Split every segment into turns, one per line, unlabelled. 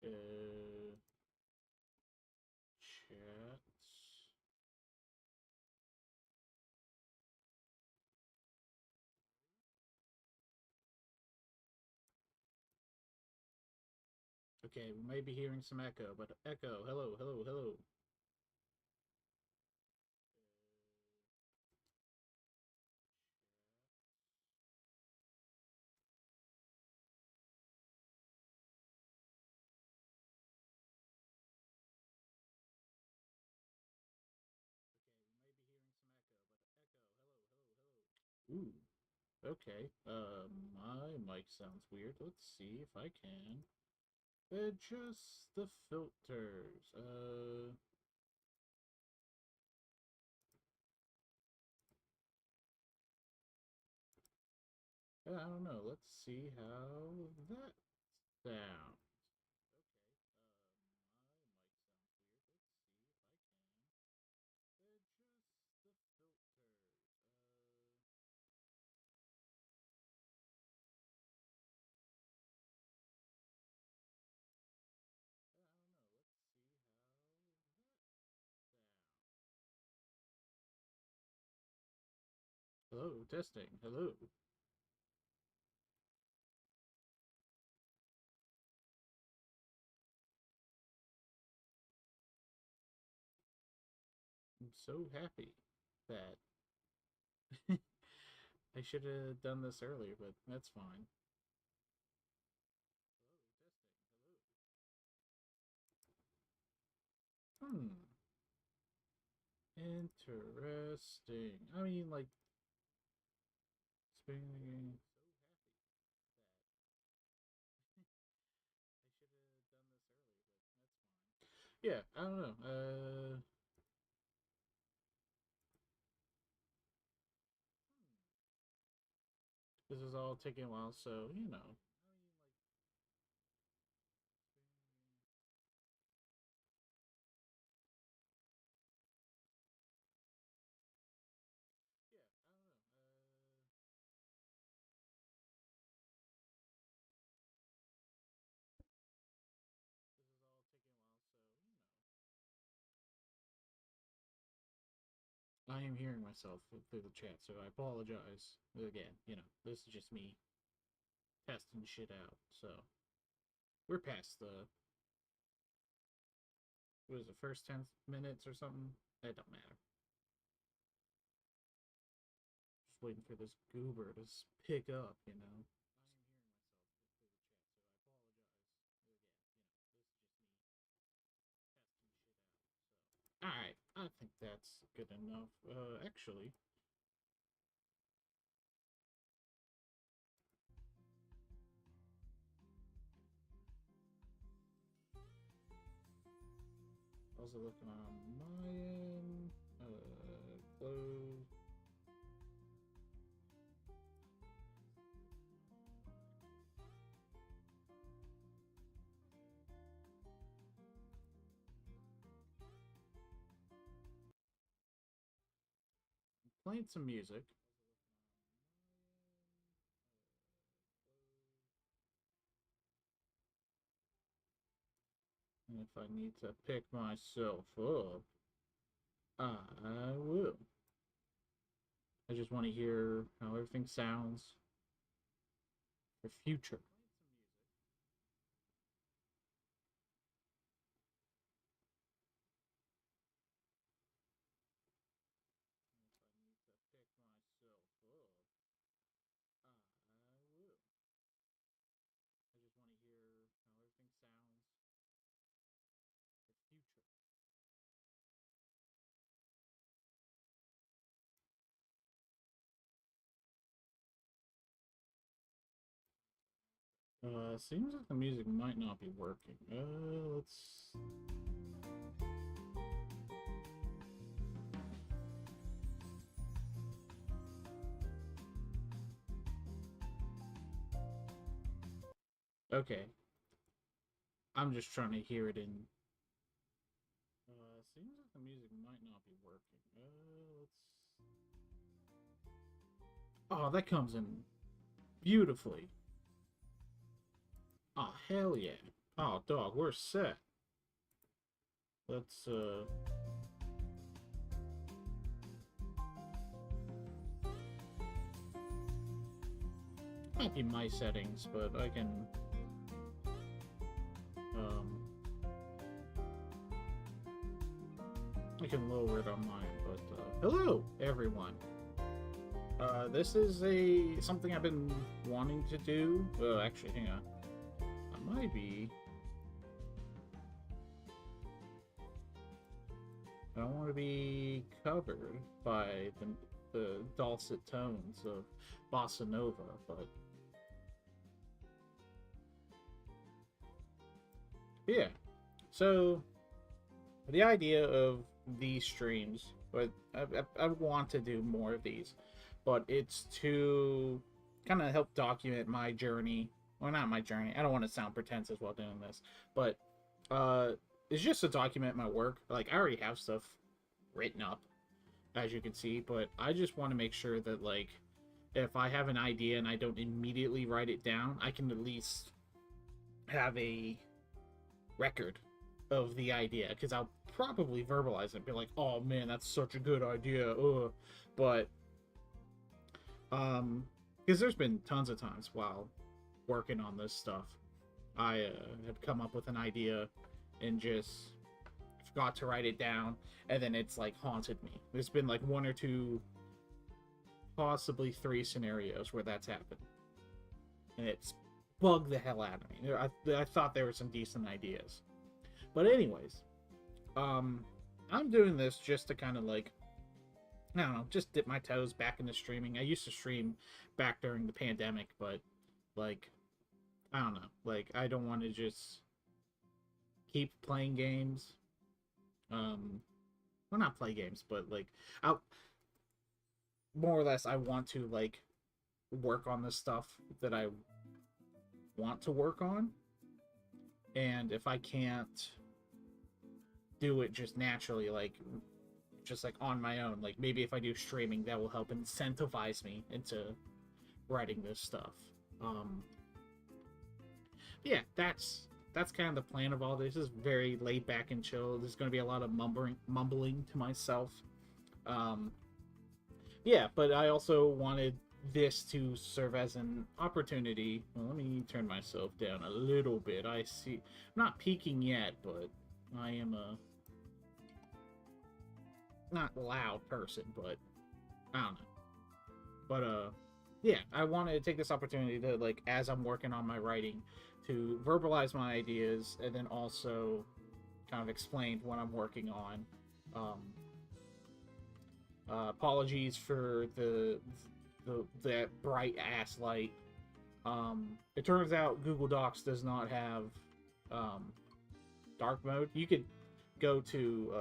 Chat. Okay, we may be hearing some echo, but echo. Hello, hello, hello. Ooh, okay. My mic sounds weird. Let's see if I can adjust the filters. I don't know. Let's see how that sounds. Hello, testing. Hello. I'm so happy that I should have done this earlier, but that's fine. Hmm. Interesting. I mean, like, spinning. Yeah, I don't know. This is all taking a while, so you know. I am hearing myself through the chat, so I apologize. Again, you know, this is just me testing shit out. So we're past the what is it, first 10 minutes or something? It don't matter. Just waiting for this goober to pick up, you know. Alright, I think that's good enough. Actually, also looking on my end. Close. Playing some music. And if I need to pick myself up, I will. I just want to hear how everything sounds for future. Seems like the music might not be working. Let's. Okay. I'm just trying to hear it in. Seems like the music might not be working. Let's. Oh, that comes in beautifully. Oh, hell yeah. Oh, dog, we're set. Let's, might be my settings, but um, I can lower it on mine, but, hello, everyone. This is something I've been wanting to do. Actually, hang on. I might be... I don't want to be covered by the dulcet tones of bossa nova, but yeah. So the idea of these streams, but I want to do more of these, but it's to kind of help document my journey. Well, not my journey. I don't want to sound pretentious while doing this, but it's just to document my work. Like, I already have stuff written up, as you can see, but I just want to make sure that, like, if I have an idea and I don't immediately write it down, I can at least have a record of the idea, because I'll probably verbalize it and be like, oh man, that's such a good idea. Ugh. But because there's been tons of times while working on this stuff, I had come up with an idea and just forgot to write it down, and then it's like haunted me. There's been like one or two, possibly three scenarios where that's happened, and it's bugged the hell out of me. I thought there were some decent ideas, but anyways, I'm doing this just to kind of, like, I don't know, just dip my toes back into streaming. I used to stream back during the pandemic, but, like, I don't know, like, I don't want to just keep playing games. Well, not play games, but, like, I more or less I want to, like, work on the stuff that I want to work on, and if I can't do it just naturally, like, just like on my own, like, maybe if I do streaming, that will help incentivize me into writing this stuff. Yeah, that's kind of the plan of all this. Is very laid back and chill. There's going to be a lot of mumbling to myself. um yeah, but I also wanted this to serve as an opportunity. Well, let me turn myself down a little bit. I see I'm not peaking yet, but I am a not loud person, but I don't know. But yeah, I wanted to take this opportunity to, like, as I'm working on my writing, to verbalize my ideas, and then also kind of explain what I'm working on. Um, Apologies for that bright ass light. It turns out Google Docs does not have dark mode. You could go to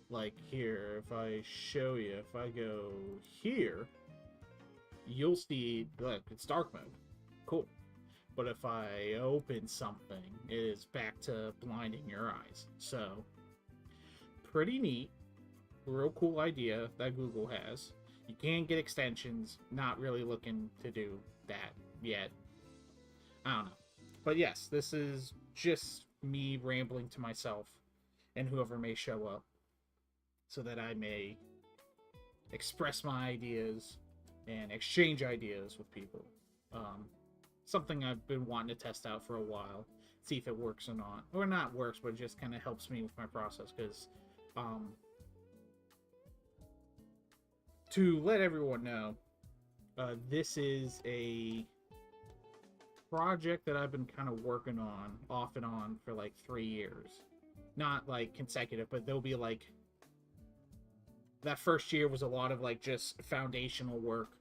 like here. If I show you, if I go here, you'll see, look, it's dark mode. Cool. But if I open something, it is back to blinding your eyes. So, pretty neat. Real cool idea that Google has. You can get extensions. Not really looking to do that yet. I don't know. But yes, this is just me rambling to myself and whoever may show up, so that I may express my ideas and exchange ideas with people. Something I've been wanting to test out for a while, see if it works or not. Or not works, but it just kind of helps me with my process, because to let everyone know, this is a project that I've been kind of working on off and on for like 3 years. Not like consecutive, but there'll be like, that first year was a lot of like just foundational work,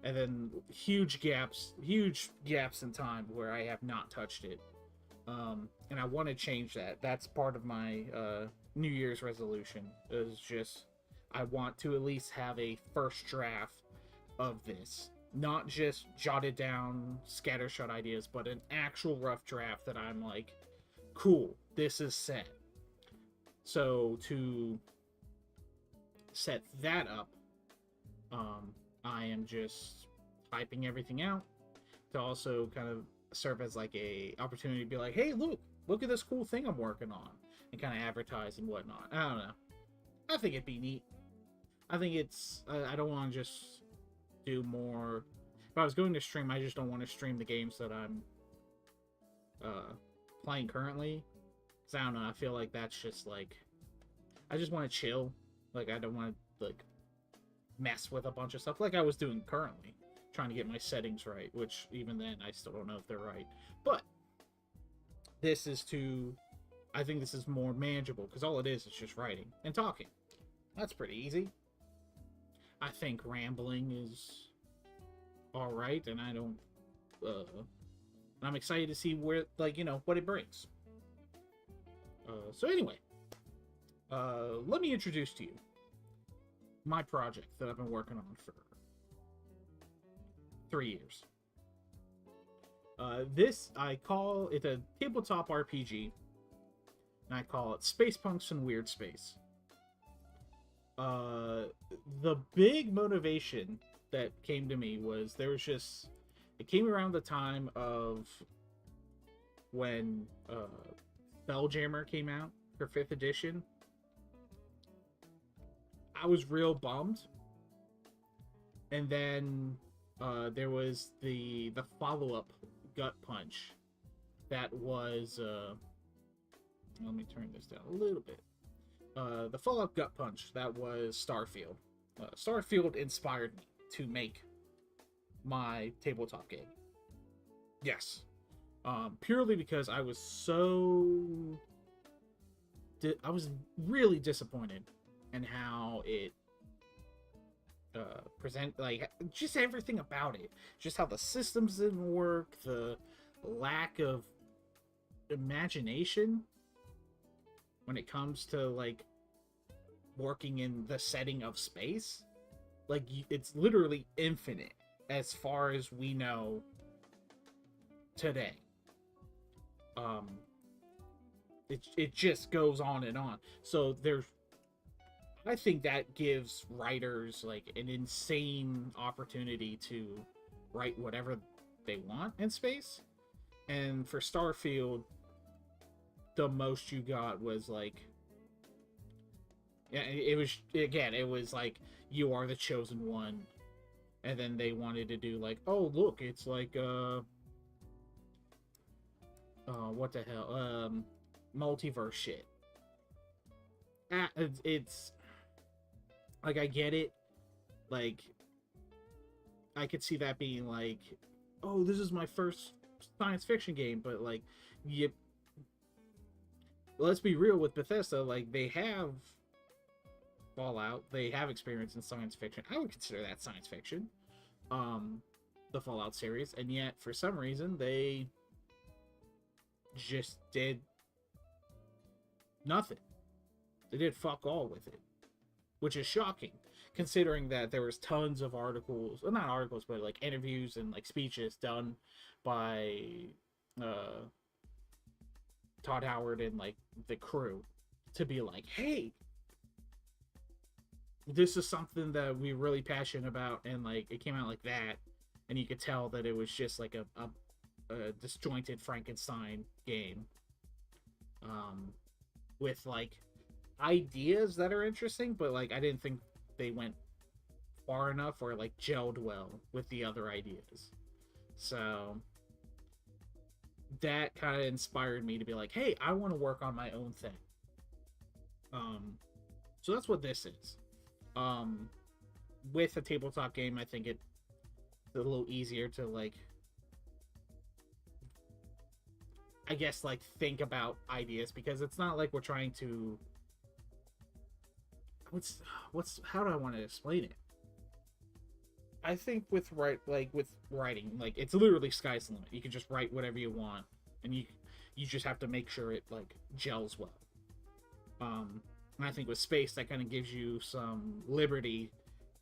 and then huge gaps in time where I have not touched it, and I want to change that. That's part of my New Year's resolution, is just I want to at least have a first draft of this, not just jotted down scattershot ideas, but an actual rough draft that I'm like, cool, this is set. So to set that up, I am just typing everything out to also kind of serve as like a opportunity to be like, hey, look at this cool thing I'm working on, and kind of advertise and whatnot. I don't know. I think it'd be neat. I think it's. I don't want to just do more. If I was going to stream, I just don't want to stream the games that I'm playing currently. Cause I don't know. I feel like that's just like. I just want to chill. Like I don't want to like mess with a bunch of stuff like I was doing currently, trying to get my settings right. Which even then, I still don't know if they're right. But this is to. I think this is more manageable because all it is just writing and talking. That's pretty easy. I think rambling is all right, and I don't. I'm excited to see where, like, what it brings. So anyway, let me introduce to you my project that I've been working on for 3 years. This I call it a tabletop RPG, and I call it Space Punks and WeirdSpace. The big motivation that came to me was it came around the time of when Spelljammer came out for 5th edition. I was real bummed. And then there was the follow-up Gut Punch that was let me turn this down a little bit. The follow-up Gut Punch, that was Starfield. Starfield inspired me to make my tabletop game. Yes. Purely because I was I was really disappointed in how it like, just everything about it. Just how the systems didn't work, the lack of imagination when it comes to, like, working in the setting of space. Like, it's literally infinite as far as we know today. It just goes on and on. So I think that gives writers, like, an insane opportunity to write whatever they want in space. And for Starfield, the most you got was, like, yeah, it was like, you are the chosen one. And then they wanted to do, like, oh, look, it's like, what the hell, multiverse shit. It's like, I get it. Like, I could see that being like, oh, this is my first science fiction game, but, like, let's be real with Bethesda. Like, they have Fallout, they have experience in science fiction. I would consider that science fiction, the Fallout series, and yet for some reason they just did nothing. They did fuck all with it, which is shocking, considering that there was tons of articles, well, not articles, but, like, interviews and, like, speeches done by Todd Howard and, like, the crew to be like, hey, this is something that we're really passionate about, and, like, it came out like that, and you could tell that it was just like a disjointed Frankenstein game, with, like, ideas that are interesting, but, like, I didn't think they went far enough or, like, gelled well with the other ideas. So that kind of inspired me to be like, hey, I want to work on my own thing. So that's what this is. With a tabletop game, I think it's a little easier to, like, I guess, like, think about ideas, because it's not like we're trying to, how do I want to explain it? I think with writing, like, it's literally sky's the limit. You can just write whatever you want, and you just have to make sure it, like, gels well. And I think with space, that kind of gives you some liberty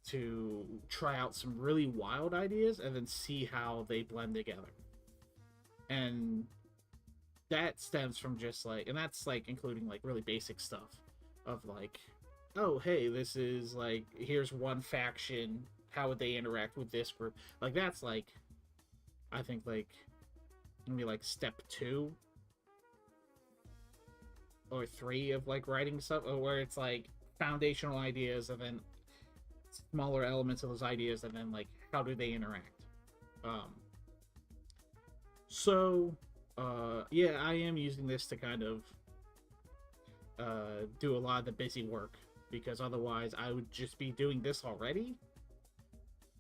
to try out some really wild ideas and then see how they blend together. And that stems from just, like, and that's, like, including, like, really basic stuff of, like, oh, hey, this is, like, here's one faction, how would they interact with this group? Like, that's, like, I think, like, maybe like step 2 or 3 of like writing stuff, where it's like foundational ideas and then smaller elements of those ideas, and then like how do they interact. Um, so yeah, I am using this to kind of do a lot of the busy work, because otherwise I would just be doing this already.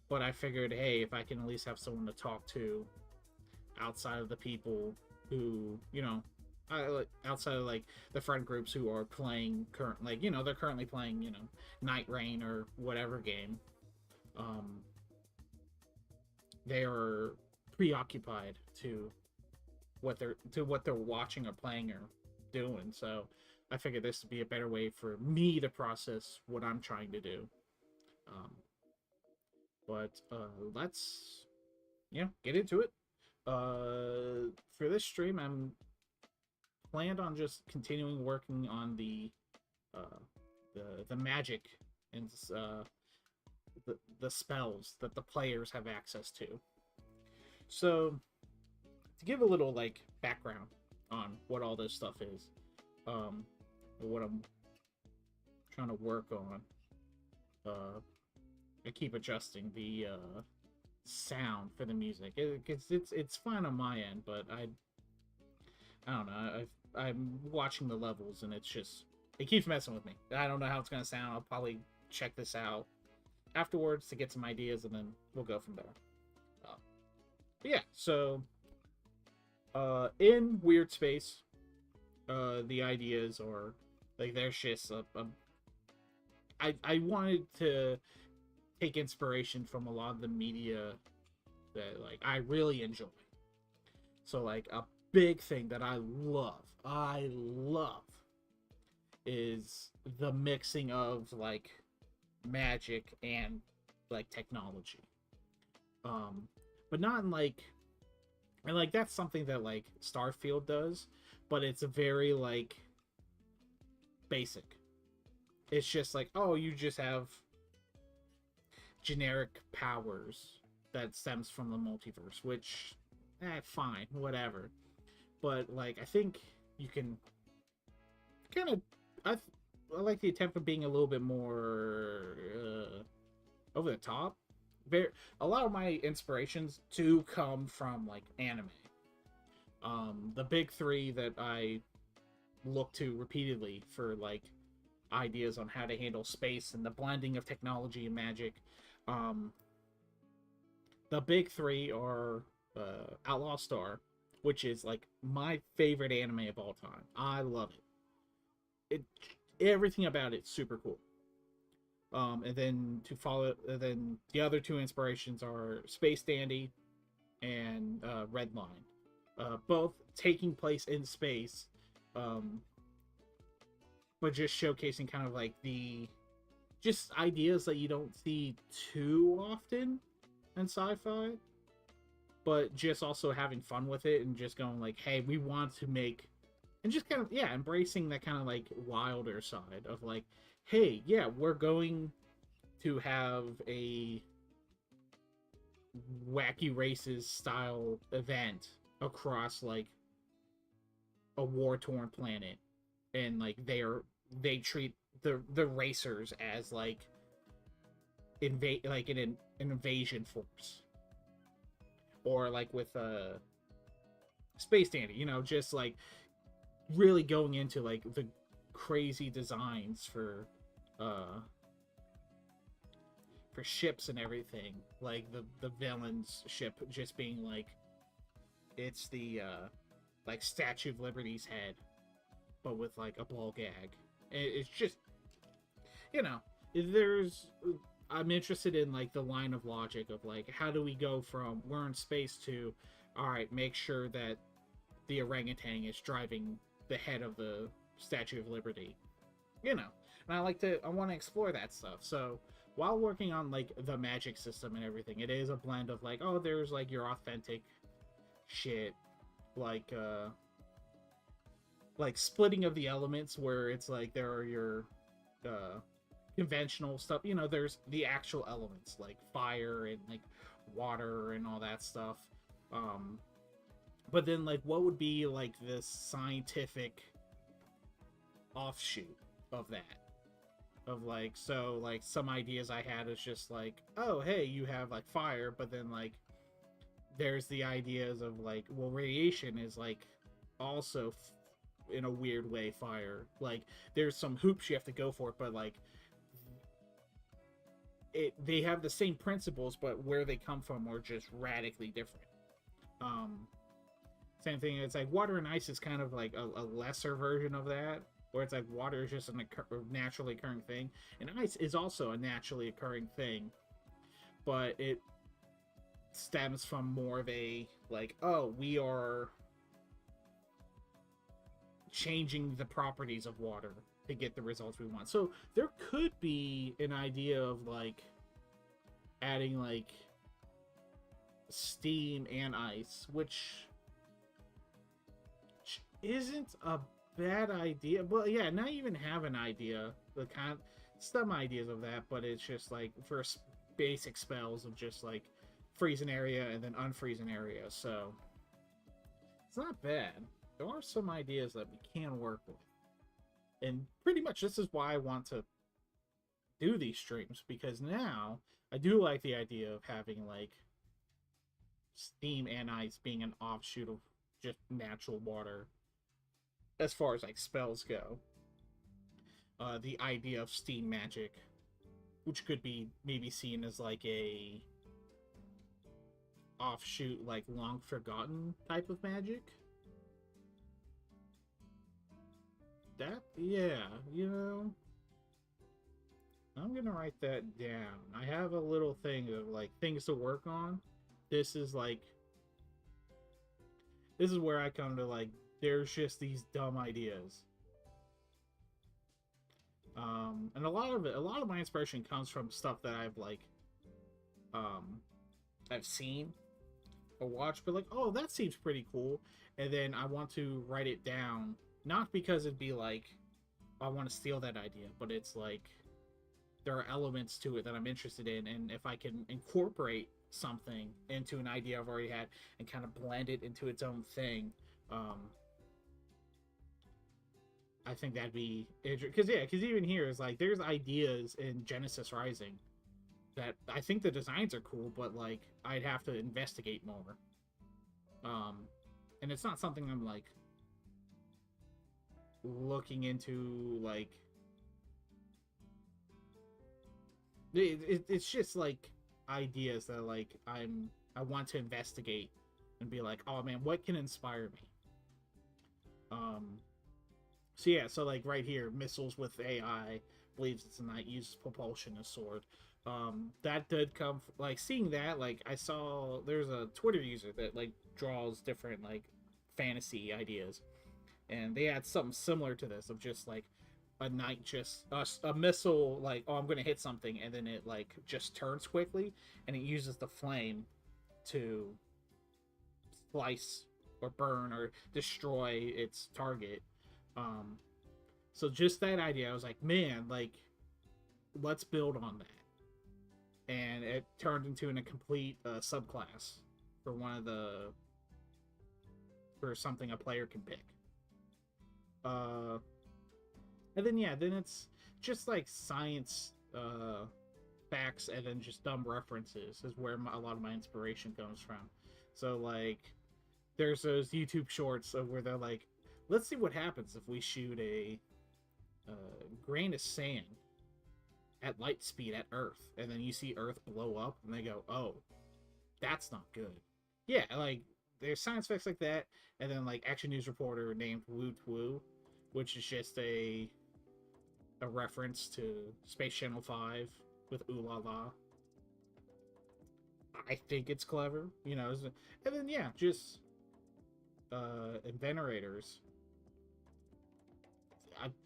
But I figured, hey, if I can at least have someone to talk to outside of the people who, outside of like the friend groups who are playing they're currently playing, Night Rain or whatever game. They are preoccupied to what they're watching or playing or doing. So I figured this would be a better way for me to process what I'm trying to do. But let's get into it. For this stream, I'm planned on just continuing working on the magic and the spells that the players have access to. So to give a little like background on what all this stuff is, what I'm trying to work on. I keep adjusting the sound for the music. It's fine on my end, but I don't know. I'm watching the levels and it's just, it keeps messing with me. I don't know how it's gonna sound. I'll probably check this out afterwards to get some ideas, and then we'll go from there. But yeah, so in WeirdSpace, the ideas are like there's just I wanted to take inspiration from a lot of the media that like I really enjoy. So like a big thing that I love is the mixing of like magic and like technology. But not in like, and like that's something that like Starfield does, but it's very like basic. It's just like, oh, you just have generic powers that stems from the multiverse, which fine, whatever. But like I think you can kind of I like the attempt of being a little bit more over the top. A lot of my inspirations do come from like anime. The big 3 that I look to repeatedly for like ideas on how to handle space and the blending of technology and magic. The big 3 are Outlaw Star, which is like my favorite anime of all time. I love it. Everything about it's super cool. And then then the other 2 inspirations are Space Dandy and Redline, both taking place in space, but just showcasing kind of like the just ideas that you don't see too often in sci-fi, but just also having fun with it and just going like, hey, we want to make, and just kind of embracing that kind of like wilder side of like, hey, yeah, we're going to have a wacky races style event across like a war-torn planet, and like they treat the racers as like an invasion force, or like with Space Dandy, just like really going into like the crazy designs for ships and everything, like the villain's ship just being like, it's the like Statue of Liberty's head, but with like a ball gag. It's just, I'm interested in like the line of logic of like, how do we go from we're in space to, all right, make sure that the orangutan is driving the head of the Statue of Liberty, and I want to explore that stuff. So while working on like the magic system and everything, it is a blend of like, oh, there's like your authentic shit, like splitting of the elements, where it's like there are your conventional stuff, there's the actual elements like fire and like water and all that stuff, But then, like, what would be like this scientific offshoot of that? Of like, so like some ideas I had is just like, oh hey, you have like fire, but then like there's the ideas of like, well, radiation is like also in a weird way fire. Like there's some hoops you have to go for it, but like they have the same principles, but where they come from are just radically different. Um, Same thing. It's like water and ice is kind of like a lesser version of that, where it's like water is just a naturally occurring thing, and ice is also a naturally occurring thing, but it stems from more of a like, oh, we are changing the properties of water to get the results we want. So there could be an idea of like adding like steam and ice, which isn't a bad idea. Well, yeah, now you even have an idea, the kind of some ideas of that, but it's just like for basic spells of just like freeze an area and then unfreeze an area. So it's not bad. There are some ideas that we can work with, and pretty much this is why I want to do these streams, because now I do like the idea of having like steam and ice being an offshoot of just natural water as far as like spells go. The idea of steam magic, which could be maybe seen as like a offshoot, like long forgotten type of magic. That, yeah, you know, I'm gonna write that down. I have a little thing of like things to work on. This is like, this is where I come to like, there's just these dumb ideas. And a lot of my inspiration comes from stuff that I've like, I've seen or watched, but like, oh, that seems pretty cool, and then I want to write it down, not because it'd be like, I want to steal that idea, but it's like there are elements to it that I'm interested in, and if I can incorporate something into an idea I've already had and kind of blend it into its own thing, I think that'd be because even here is like there's ideas in Genesis Rising that I think the designs are cool, but like I'd have to investigate more. And it's not something I'm like looking into like it's just like ideas that like I want to investigate and be like, oh man, what can inspire me? So yeah, so like right here, missiles with AI, believes it's a knight, uses propulsion as sword. That did come like seeing that, like I saw there's a Twitter user that like draws different like fantasy ideas, and they had something similar to this of just like a knight just a missile, like, oh, I'm gonna hit something, and then it like just turns quickly and it uses the flame to slice or burn or destroy its target. So just that idea, I was like, man, like, let's build on that. And it turned into a complete subclass for for something a player can pick. And then yeah, then it's just like science facts and then just dumb references is where a lot of my inspiration comes from. So like, there's those YouTube shorts of where they're like, let's see what happens if we shoot a grain of sand at light speed at Earth, and then you see Earth blow up, and they go, oh, that's not good. Yeah, like, there's science facts like that, and then, like, Action News reporter named Woot Woo, which is just a reference to Space Channel 5 with Ooh La La. I think it's clever, you know, and then, yeah, just Inventorators.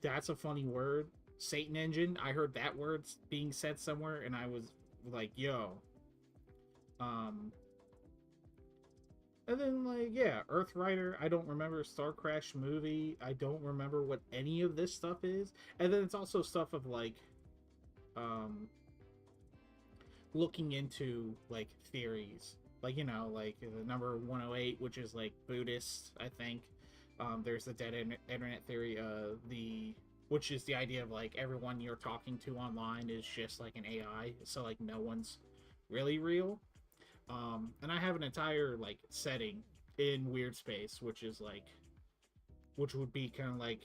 That's a funny word. Satan Engine. I heard that word being said somewhere, and I was like, "Yo." And then like, yeah, Earth Rider. I don't remember Star Crash movie. I don't remember what any of this stuff is. And then it's also stuff of like, looking into like theories like, you know, like the number 108, which is like Buddhist, I think. There's the dead internet theory, which is the idea of like everyone you're talking to online is just like an AI, so like no one's really real. And I have an entire like setting in WeirdSpace, which is like, which would be kind of like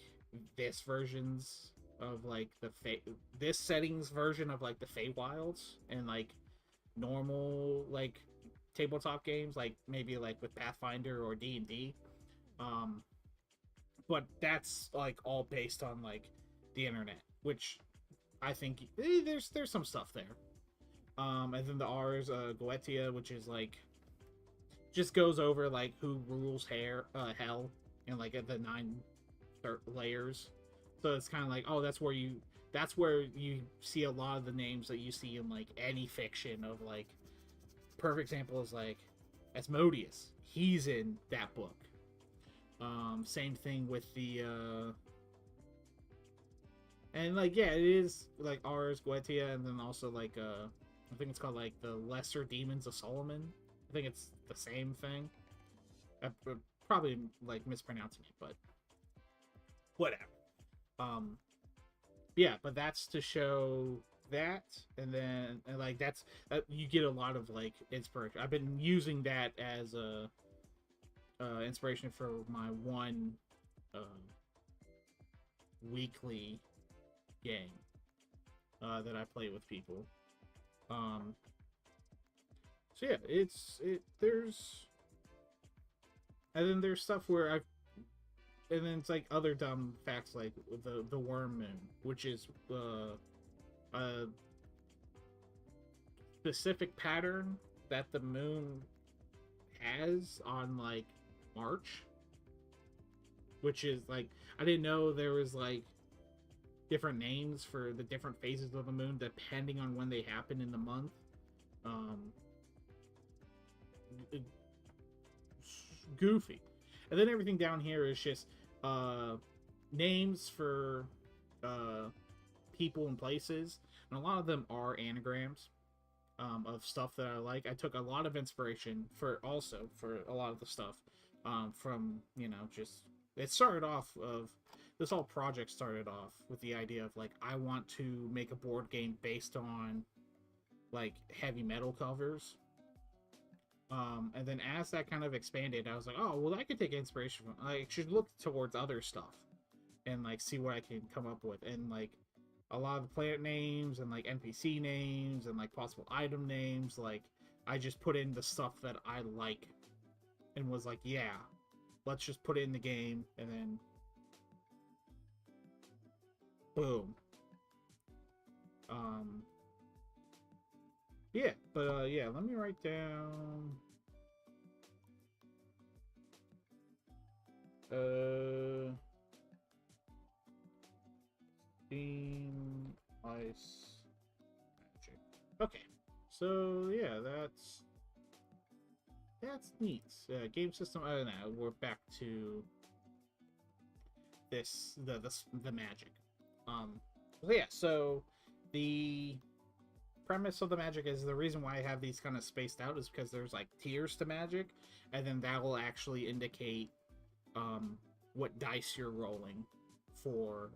this versions of like this settings version of like the Feywilds and like normal like tabletop games, like maybe like with Pathfinder or D&D. Um, but that's like all based on like the internet, which I think there's some stuff there. And then the R's Goetia, which is like just goes over like who rules hell and like at the 9 layers. So it's kind of like, oh, that's where you see a lot of the names that you see in like any fiction of like, perfect example is like Asmodeus. He's in that book. Same thing with the and like, yeah, it is like Ars Goetia, and then also like I think it's called like the Lesser Demons of Solomon. I think it's the same thing. I'm probably like mispronouncing it, but whatever. Um, yeah, but that's to show that, and then and like that's you get a lot of like inspiration. I've been using that as a inspiration for my one weekly game that I play with people. Um, so yeah, there's, and then there's stuff where I've, and then it's like other dumb facts like the worm moon, which is a specific pattern that the moon has on like March, which is like, I didn't know there was like different names for the different phases of the moon depending on when they happen in the month. Goofy. And then everything down here is just names for people and places, and a lot of them are anagrams of stuff that I like. I took a lot of inspiration for a lot of the stuff from, you know, just, it started off of, this whole project started off with the idea of like, I want to make a board game based on like heavy metal covers. And then as that kind of expanded, I was like, oh, well, I could take inspiration from, I should look towards other stuff and like see what I can come up with. And like a lot of the planet names and like NPC names and like possible item names, like I just put in the stuff that I like and was like, yeah, let's just put it in the game, and then boom. Yeah, but yeah, let me write down Steam Ice Magic. Okay. So yeah, that's neat. Game system. I don't know. We're back to the magic. So yeah. So the premise of the magic is, the reason why I have these kind of spaced out is because there's like tiers to magic, and then that will actually indicate what dice you're rolling for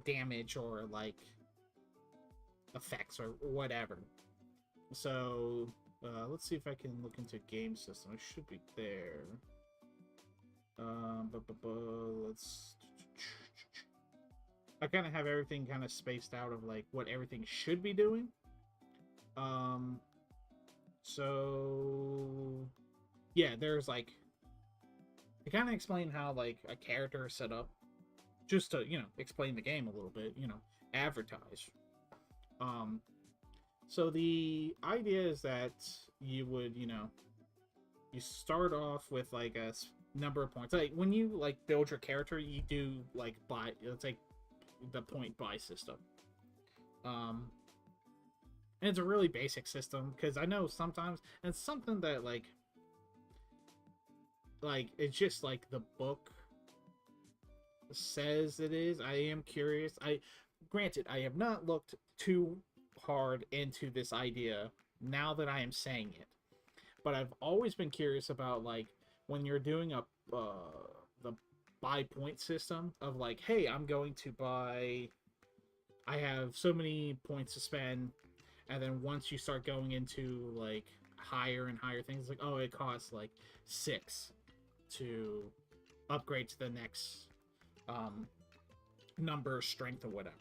damage or like effects or whatever. So let's see if I can look into game system. It should be there. Let's. I kind of have everything kind of spaced out of like what everything should be doing. So yeah, there's like, I kind of explain how like a character is set up, just to, you know, explain the game a little bit, you know, advertise. So the idea is that you would, you know, you start off with like a number of points. Like when you like build your character, you do like buy, it's like the point buy system. And it's a really basic system, because I know sometimes, and it's something that like it's just like the book says it is. I am curious. Granted, I have not looked too hard into this idea now that I am saying it. But I've always been curious about, like, when you're doing the buy point system of, like, hey, I'm going to buy, I have so many points to spend, and then once you start going into, like, higher and higher things, like, oh, it costs like 6 to upgrade to the next number, strength, or whatever.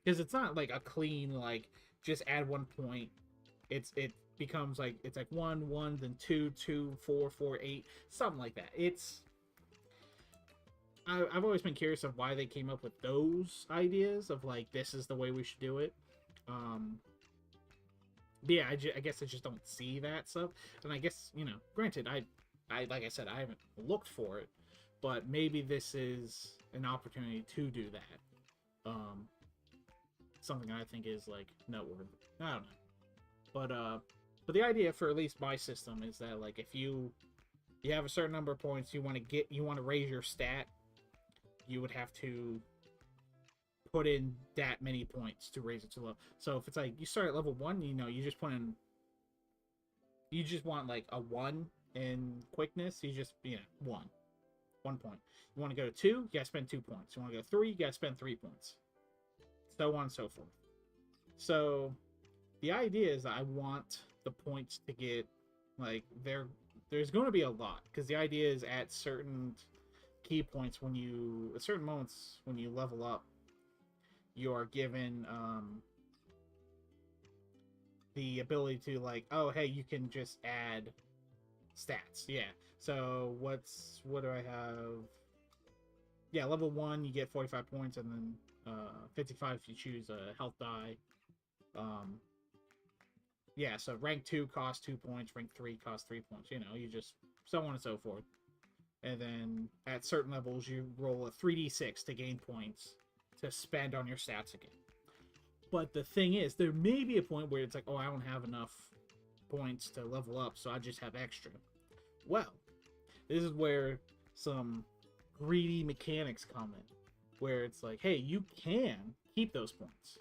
Because it's not like a clean, like, just add 1 point. It becomes like, it's like 1 1, then 2 2 4 4 8, something like that. I've always been curious of why they came up with those ideas of, like, this is the way we should do it. But yeah, I guess I just don't see that stuff. And I guess, granted, I like I said, I haven't looked for it, but maybe this is an opportunity to do that. Something I think is, like, noteworthy. I don't know. But the idea for at least my system is that, like, if you have a certain number of points you want to raise your stat, you would have to put in that many points to raise it to level. So if it's like you start at level 1, you just put in, you just want like a 1 in quickness, you just 1 point. You want to go to 2, you gotta spend 2 points. You want to go 3, you gotta spend 3 points. So on and so forth. So the idea is that I want the points to get, like, there's going to be a lot, because the idea is at certain key points, at certain moments when you level up, you are given the ability to, like, oh, hey, you can just add stats. Yeah. So what do I have? Yeah, level 1 you get 45 points, and then 55 if you choose a health die. Yeah, so rank 2 costs 2 points, rank 3 costs 3 points. You just so on and so forth. And then at certain levels, you roll a 3d6 to gain points to spend on your stats again. But the thing is, there may be a point where it's like, oh, I don't have enough points to level up, so I just have extra. Well, this is where some greedy mechanics come in, where it's like, hey, you can keep those points,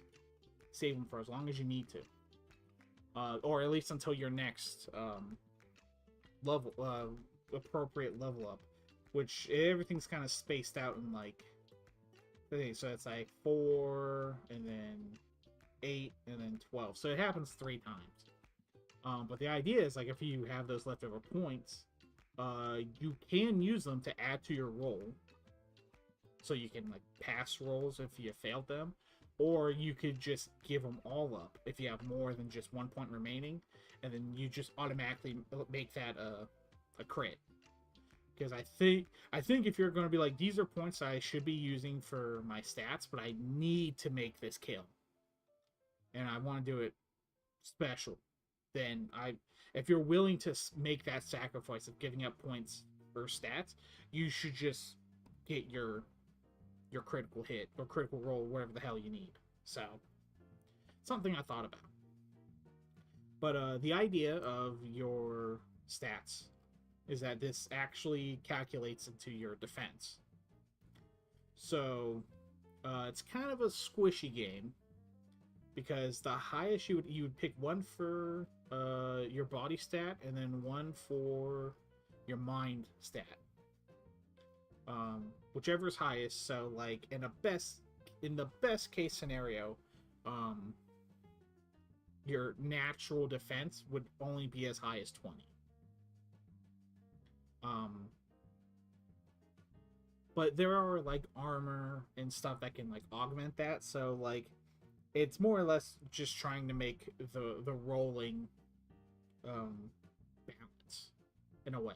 save them for as long as you need to, or at least until your next level, appropriate level up, which everything's kind of spaced out in, like, okay, so it's like 4 and then 8 and then 12, so it happens 3 times. But the idea is, like, if you have those leftover points, you can use them to add to your roll, so you can, like, pass rolls if you failed them, or you could just give them all up if you have more than just 1 point remaining, and then you just automatically make that a crit. Because I think if you're going to be like, these are points I should be using for my stats, but I need to make this kill, and I want to do it special, then if you're willing to make that sacrifice of giving up points for stats, you should just get your critical hit or critical roll, whatever the hell you need. So, something I thought about. But the idea of your stats is that this actually calculates into your defense. So, it's kind of a squishy game, because the highest you would pick 1 for your body stat, and then 1 for your mind stat. Whichever is highest. So, like, in the best case scenario, your natural defense would only be as high as 20. But there are, like, armor and stuff that can, like, augment that. So, like, it's more or less just trying to make the rolling balance in a way.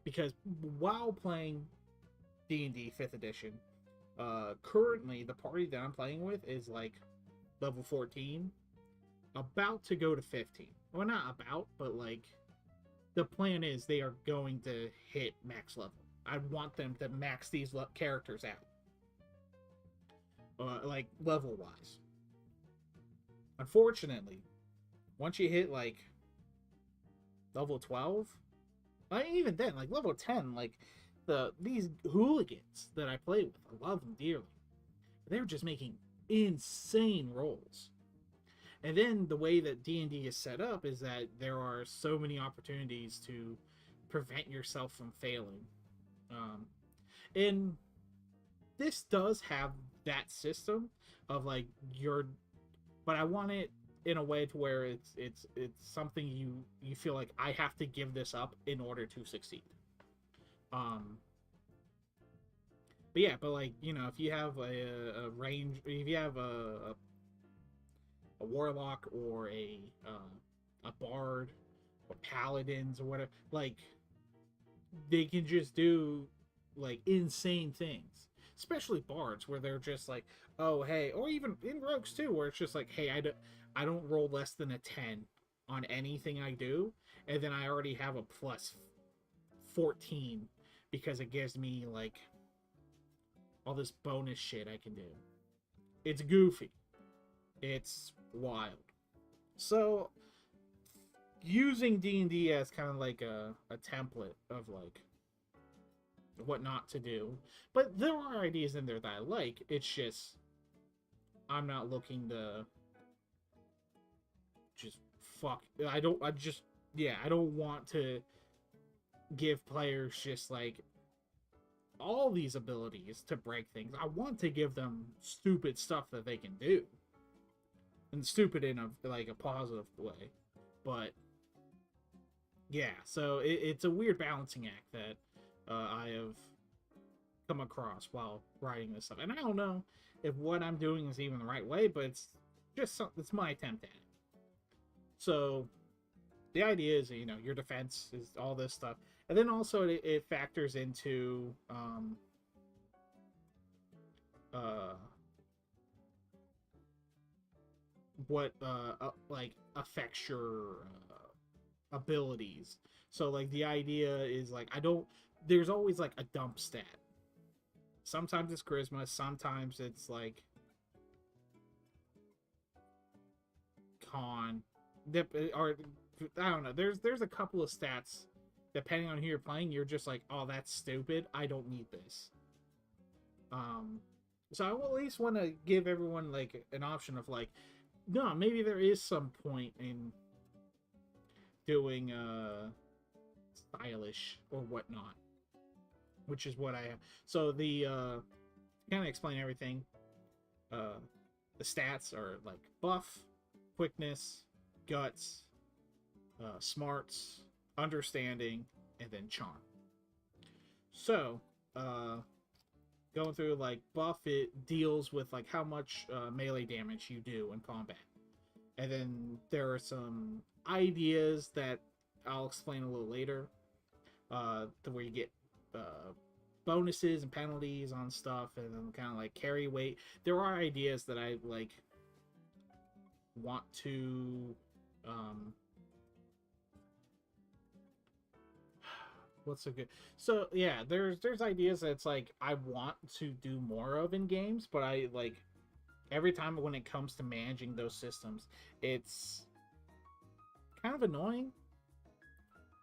Because while playing D&D 5th edition, currently the party that I'm playing with is, like, level 14, about to go to 15. Well, not about, but, like, the plan is they are going to hit max level. I want them to max these characters out, like, level wise. Unfortunately, once you hit, like, level 12, even then, like, level 10, like, these hooligans that I play with, I love them dearly. They're just making insane rolls. And then the way that D&D is set up is that there are so many opportunities to prevent yourself from failing. And this does have that system of like your, but I want it in a way to where it's something you feel like I have to give this up in order to succeed. Um, but yeah, but like if you have a range, if you have a warlock or a bard or paladins or whatever, like they can just do like insane things. Especially bards, where they're just like, oh hey, or even in rogues too, where it's just like, hey, I don't roll less than a 10 on anything I do, and then I already have a plus 14 because it gives me like all this bonus shit I can do. It's goofy. It's wild. So using D&D as kind of like a template of like what not to do, but there are ideas in there that I like. It's just I'm not looking to just fuck. I don't want to give players just like all these abilities to break things. I want to give them stupid stuff that they can do, and stupid in a positive way. But yeah, so it's a weird balancing act that I have come across while writing this stuff, and I don't know if what I'm doing is even the right way, but it's my attempt at it. So the idea is, your defense is all this stuff, and then also it factors into what like affects your abilities. So like the idea is like there's always like a dump stat. Sometimes it's charisma, sometimes it's like con, or I don't know. There's a couple of stats depending on who you're playing. You're just like, oh, that's stupid. I don't need this. So I will at least want to give everyone like an option of like, no, maybe there is some point in doing stylish or whatnot, which is what I have. So the kind of explain everything. The stats are like buff, quickness, guts, smarts, understanding, and then charm. So going through like buff, it deals with like how much melee damage you do in combat, and then there are some ideas that I'll explain a little later, to where you get bonuses and penalties on stuff, and then kind of like carry weight. There are ideas that I like want to what's a good, so yeah, there's ideas that it's like I want to do more of in games, but I like every time when it comes to managing those systems, it's kind of annoying.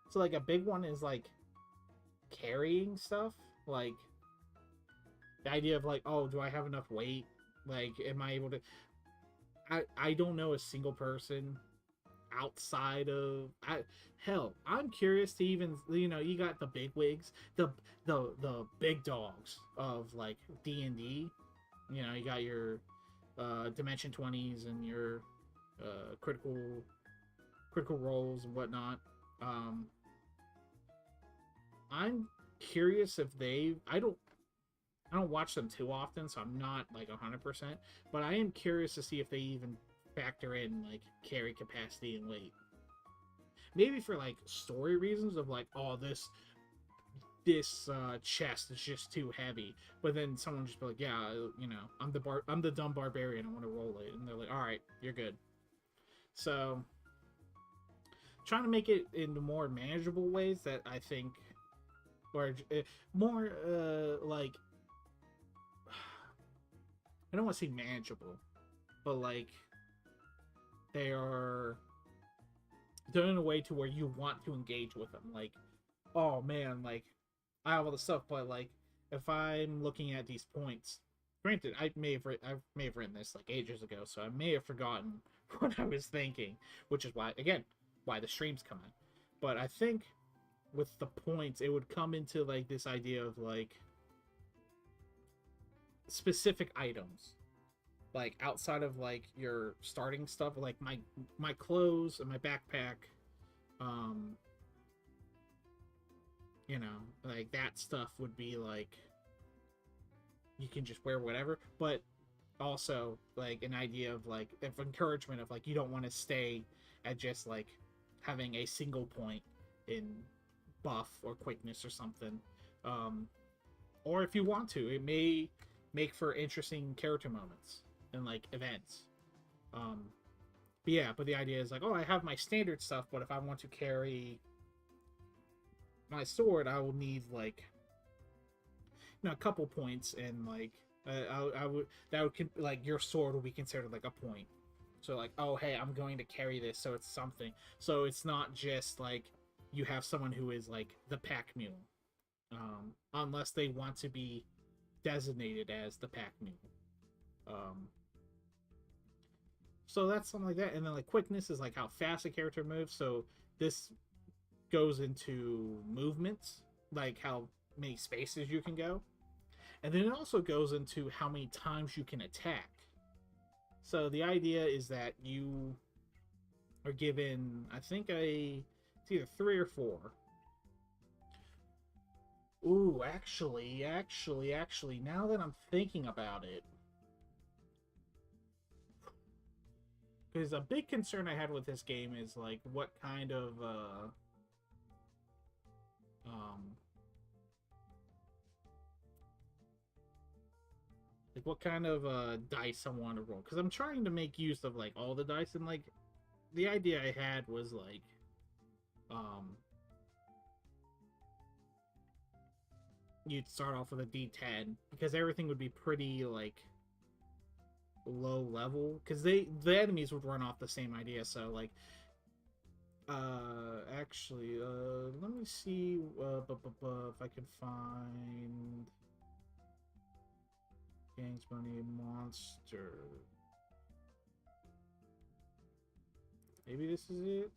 So like a big one is like carrying stuff, like the idea of like, oh, do I have enough weight, like am I able to, I don't know a single person outside of hell, I'm curious to even, you got the big wigs, the big dogs of like D&D, you got your dimension 20s and your critical roles and whatnot. I'm curious if I don't watch them too often, so I'm not like 100%, but I am curious to see if they even factor in like carry capacity and weight. Maybe for like story reasons of like, oh, this chest is just too heavy, but then someone just be like, yeah, I'm the dumb barbarian, I want to roll it, and they're like, all right, you're good. So trying to make it into more manageable ways that I think, or more like, I don't want to say manageable, but like they're done in a way to where you want to engage with them. Like, oh man, like I have all the stuff, but like if I'm looking at these points, granted, I may have written this like ages ago, so I may have forgotten what I was thinking, which is why, again, why the streams come in. But I think with the points, it would come into like this idea of like specific items, like outside of like your starting stuff, like my clothes and my backpack, um, like that stuff would be like you can just wear whatever, but also like an idea of like of encouragement of like you don't want to stay at just like having a single point in buff or quickness or something. um or if you want to, it may make for interesting character moments and like events. But yeah, but the idea is like, oh, I have my standard stuff, but if I want to carry my sword, I will need like a couple points, and like I would that would like your sword will be considered like a point. So like, oh hey, I'm going to carry this, so it's something. So it's not just like you have someone who is like the pack mule, unless they want to be designated as the pack mule. So that's something like that, and then like quickness is like how fast a character moves. So this goes into movements, like how many spaces you can go. And then it also goes into how many times you can attack. So the idea is that you are given, I think, it's either 3 or 4. Ooh, actually, now that I'm thinking about it, because a big concern I had with this game is like what kind of like what kind of dice I want to roll, because I'm trying to make use of like all the dice, and like the idea I had was like you'd start off with a D10 because everything would be pretty like low level, because the enemies would run off the same idea. So like actually let me see if I can find Gangs Money Monster. Maybe this is it,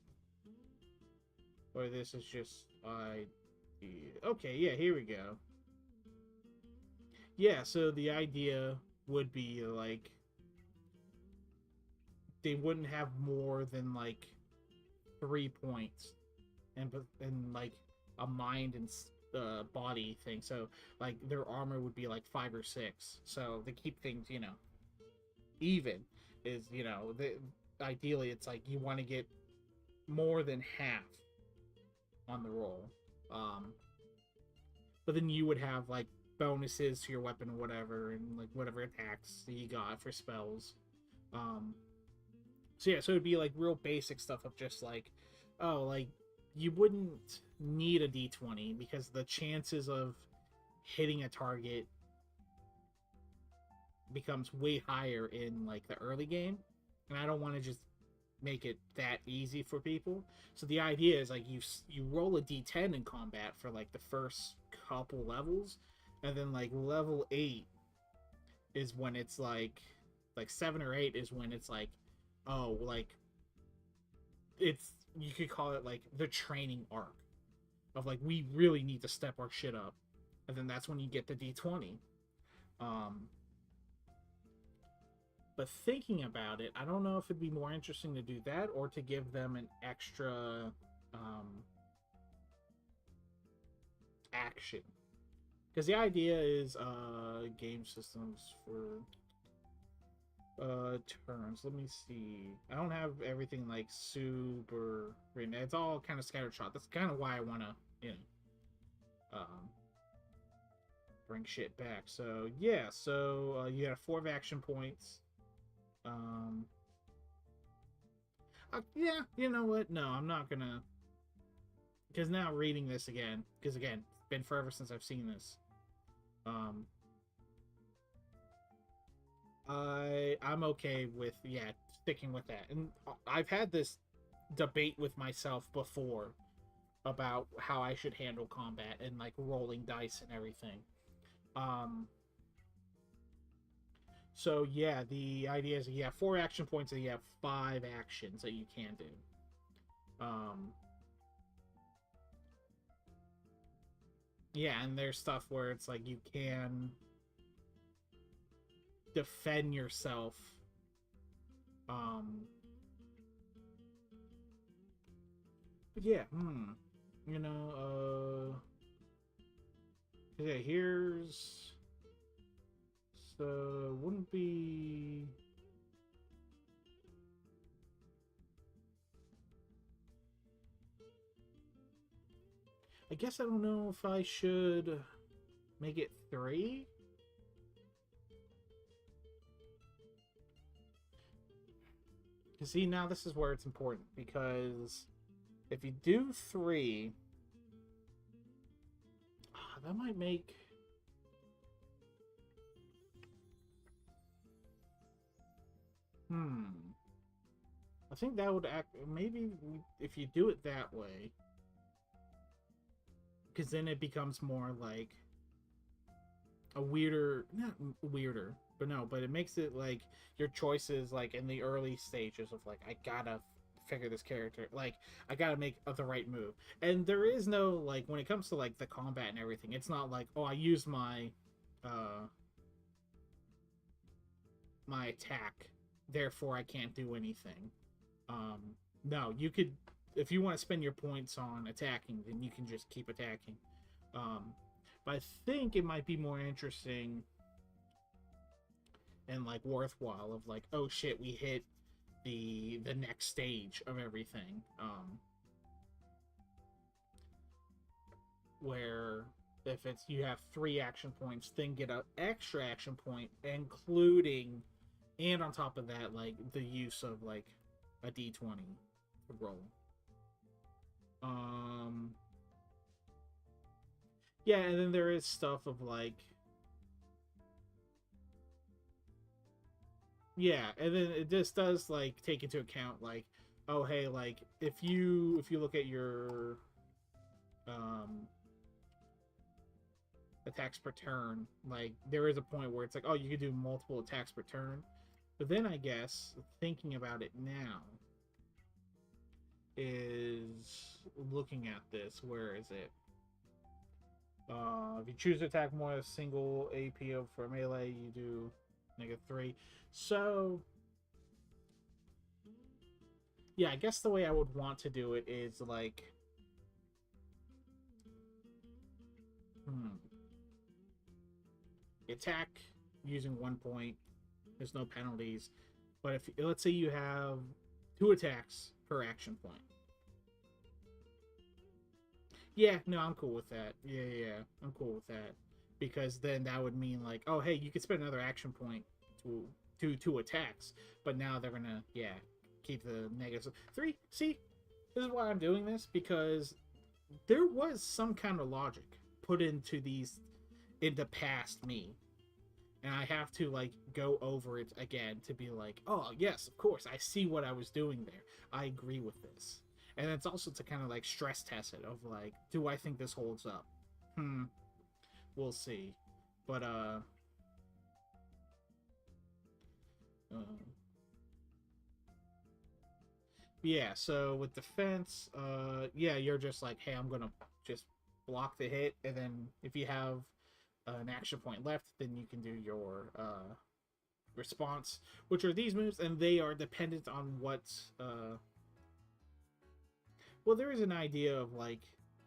or this is just okay, yeah, here we go. Yeah, so the idea would be like they wouldn't have more than like 3 points, and like a mind and body thing. So like their armor would be like 5 or 6. So to keep things even is ideally it's like you want to get more than half on the roll. But then you would have like bonuses to your weapon or whatever, and like whatever attacks that you got for spells. So yeah, so it'd be like real basic stuff of just like, oh, like you wouldn't need a D20 because the chances of hitting a target becomes way higher in like the early game, and I don't want to just make it that easy for people. So the idea is like you roll a D10 in combat for like the first couple levels, and then like level 8 is when it's like 7 or 8 is when it's like, oh, like it's, you could call it like the training arc of like we really need to step our shit up, and then that's when you get the D20. But thinking about it, I don't know if it'd be more interesting to do that or to give them an extra action, because the idea is game systems for turns. Let me see. I don't have everything like super written. It's all kind of scattershot. That's kind of why I want to bring shit back. So yeah, so you have 4 action points. Yeah, you know what? No, I'm not gonna, because now reading this again, because again, it's been forever since I've seen this. I'm okay with sticking with that, and I've had this debate with myself before about how I should handle combat and like rolling dice and everything. So yeah, the idea is you have 4 action points and you have 5 actions that you can do. Yeah, and there's stuff where it's like you can defend yourself. But yeah, you know, yeah, here's so wouldn't be. I guess I don't know if I should make it 3. See, now this is where it's important, because if you do 3, that might make... I think that would act... Maybe if you do it that way, because then it becomes more like a weirder... Not weirder, but no, but it makes it like your choices, like in the early stages of like, I gotta figure this character, like I gotta make the right move. And there is no, like, when it comes to like the combat and everything, it's not like, oh, I used my my attack, therefore I can't do anything. No, you could, if you want to spend your points on attacking, then you can just keep attacking. But I think it might be more interesting and like worthwhile of like, oh shit, we hit the next stage of everything. Where if it's you have 3 action points, then get an extra action point, including, and on top of that, like the use of like a d20 to roll. Yeah, and then there is stuff of like, yeah, and then this does like take into account like, oh hey, like if you look at your attacks per turn, like there is a point where it's like, oh, you could do multiple attacks per turn. But then I guess thinking about it now is looking at this, where is it? If you choose to attack more than a single AP for melee, you do -3. So yeah, I guess the way I would want to do it is like, attack using 1 point. There's no penalties. But if, let's say you have 2 attacks per action point. Yeah, no, I'm cool with that. Yeah, I'm cool with that. Because then that would mean like, oh hey, you could spend another action point to do 2 attacks. But now they're gonna, yeah, keep the negatives. 3, see, this is why I'm doing this, because there was some kind of logic put into these, into past me, and I have to like go over it again to be like, oh yes, of course, I see what I was doing there, I agree with this. And it's also to kind of like stress test it of like, do I think this holds up? We'll see. But yeah, so with defense, yeah, you're just like, hey, I'm gonna just block the hit, and then if you have an action point left, then you can do your response, which are these moves, and they are dependent on what well, there is an idea of like,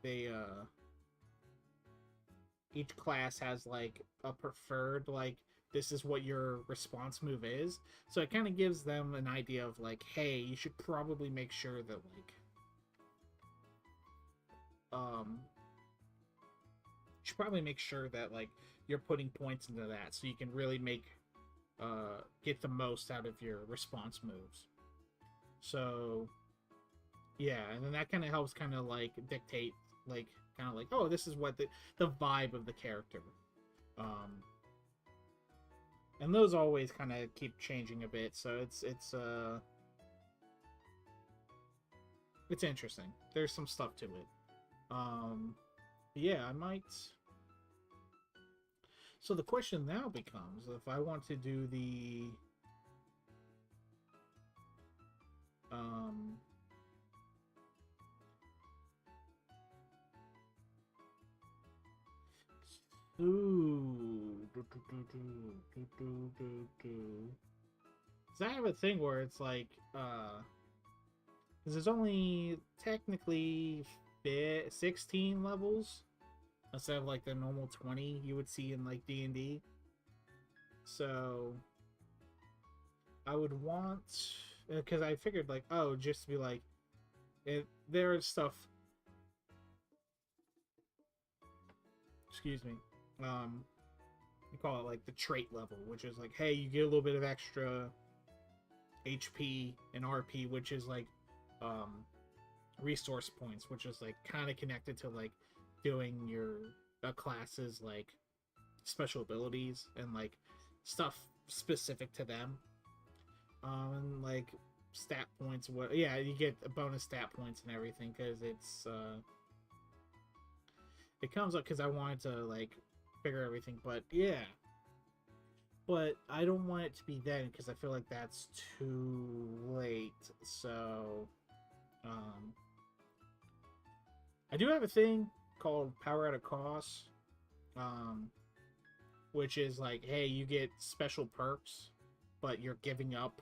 they each class has like a preferred, like, this is what your response move is, so it kind of gives them an idea of like, hey, you should probably make sure that like you should probably make sure that like you're putting points into that, so you can really make get the most out of your response moves. So yeah, and then that kind of helps kind of like dictate, like, kind of like, oh, this is what the vibe of the character. And those always kind of keep changing a bit, so it's interesting. There's some stuff to it. Yeah, I might. So the question now becomes, if I want to do the ooh, so I have a thing where it's like, because there's only technically 16 levels instead of like the normal 20 you would see in like D&D. So I would want, because I figured like, oh, just to be like, there's stuff. Excuse me. You call it like the trait level, which is like, hey, you get a little bit of extra HP and RP, which is like resource points, which is like kind of connected to like doing your classes like special abilities and like stuff specific to them. And like stat points, what? Yeah, you get bonus stat points and everything because it comes up because I wanted to like figure everything, but yeah. But I don't want it to be then because I feel like that's too late. So, I do have a thing called Power at a Cost, which is like, hey, you get special perks, but you're giving up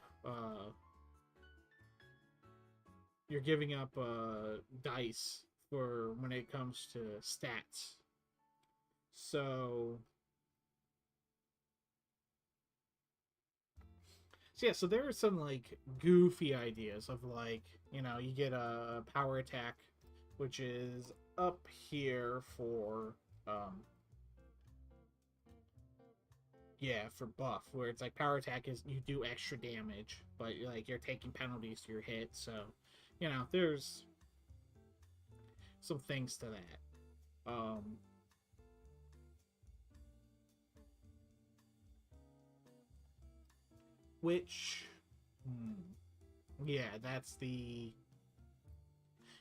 dice for when it comes to stats. So yeah, so there are some like goofy ideas of like, you get a power attack, which is up here for for buff, where it's like power attack is you do extra damage, but like you're taking penalties to your hit, so there's some things to that. Which yeah, that's the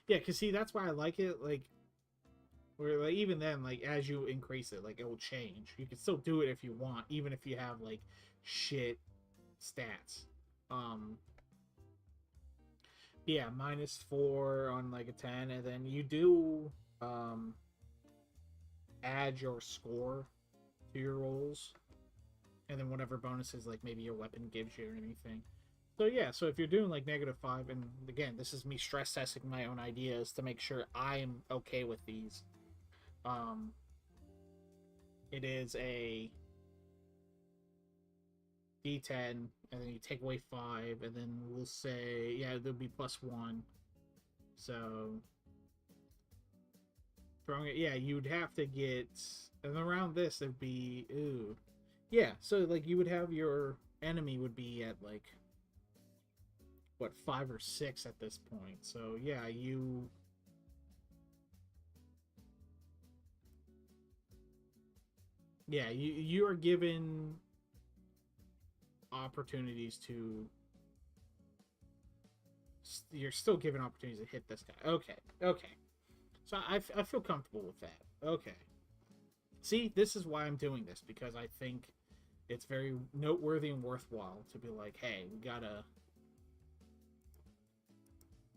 because see, that's why I like it, like where like even then, like as you increase it, like it will change. You can still do it if you want, even if you have like shit stats. Yeah, -4 on like a 10, and then you do add your score to your rolls, and then whatever bonuses like maybe your weapon gives you or anything. So yeah, so if you're doing like -5, and again, this is me stress testing my own ideas to make sure I'm okay with these. It is a D10, and then you take away 5, and then we'll say, yeah, there'll be +1. So throwing it, yeah, you'd have to get, and around this it'd be, ooh, yeah. So like you would have your enemy would be at like what 5 or 6 at this point. So yeah, you are given opportunities to, you're still given opportunities to hit this guy. Okay, so I feel comfortable with that. Okay, see, this is why I'm doing this, because I think it's very noteworthy and worthwhile to be like, hey, we gotta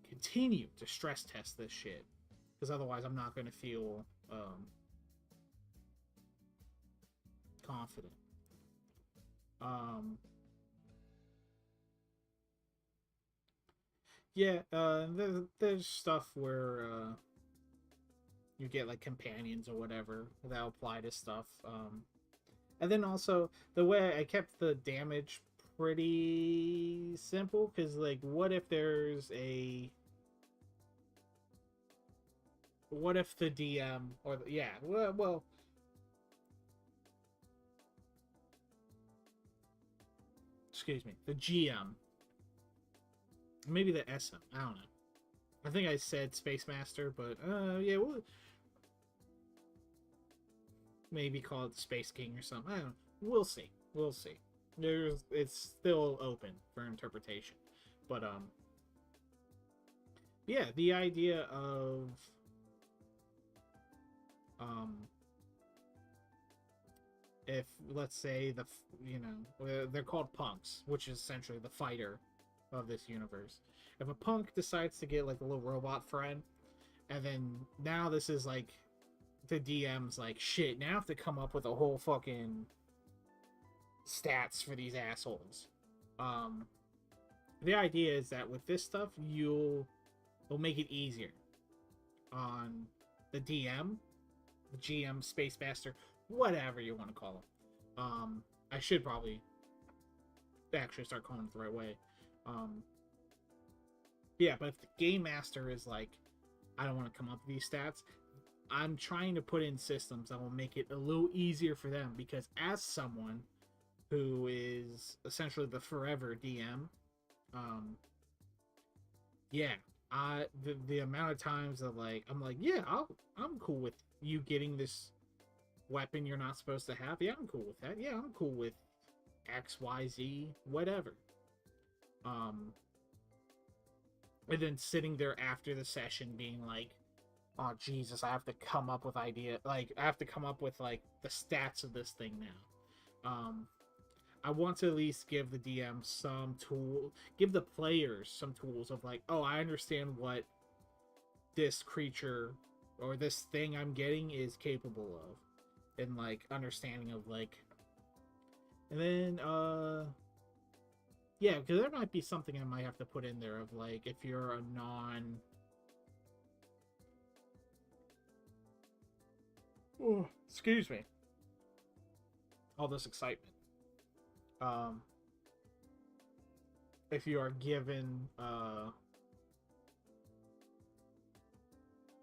continue to stress test this shit, because otherwise I'm not going to feel confident. Yeah, there's stuff where you get like companions or whatever that apply to stuff. And then also the way I kept the damage pretty simple, because like what if the DM or well excuse me, the GM, maybe the SM, I don't know. I think I said Space Master, but yeah, we'll maybe call it the Space King or something. I don't know. We'll see. It's still open for interpretation. But yeah, the idea of
if, let's say, they're called punks, which is essentially the fighter of this universe. If a punk decides to get like a little robot friend, and then now this is like the DM's like, shit, now I have to come up with a whole fucking stats for these assholes. Um, the idea is that with this stuff, will make it easier on the DM, the GM, Space Master, whatever you want to call them. I should probably actually start calling it the right way. Yeah, but if the Game Master is like, I don't want to come up with these stats, I'm trying to put in systems that will make it a little easier for them, because as someone who is essentially the forever DM, um, yeah, the amount of times that like I'm like, yeah, I'm cool with you getting this weapon you're not supposed to have. Yeah, I'm cool with that. Yeah, I'm cool with XYZ, whatever. And then sitting there after the session being like, oh Jesus, I have to come up with I have to come up with like the stats of this thing now. I want to at least give the DM some tool, give the players some tools of like, oh, I understand what this creature or this thing I'm getting is capable of, and like understanding of like, and then yeah, because there might be something I might have to put in there of like, if you're a non, oh, excuse me, all this excitement. If you are given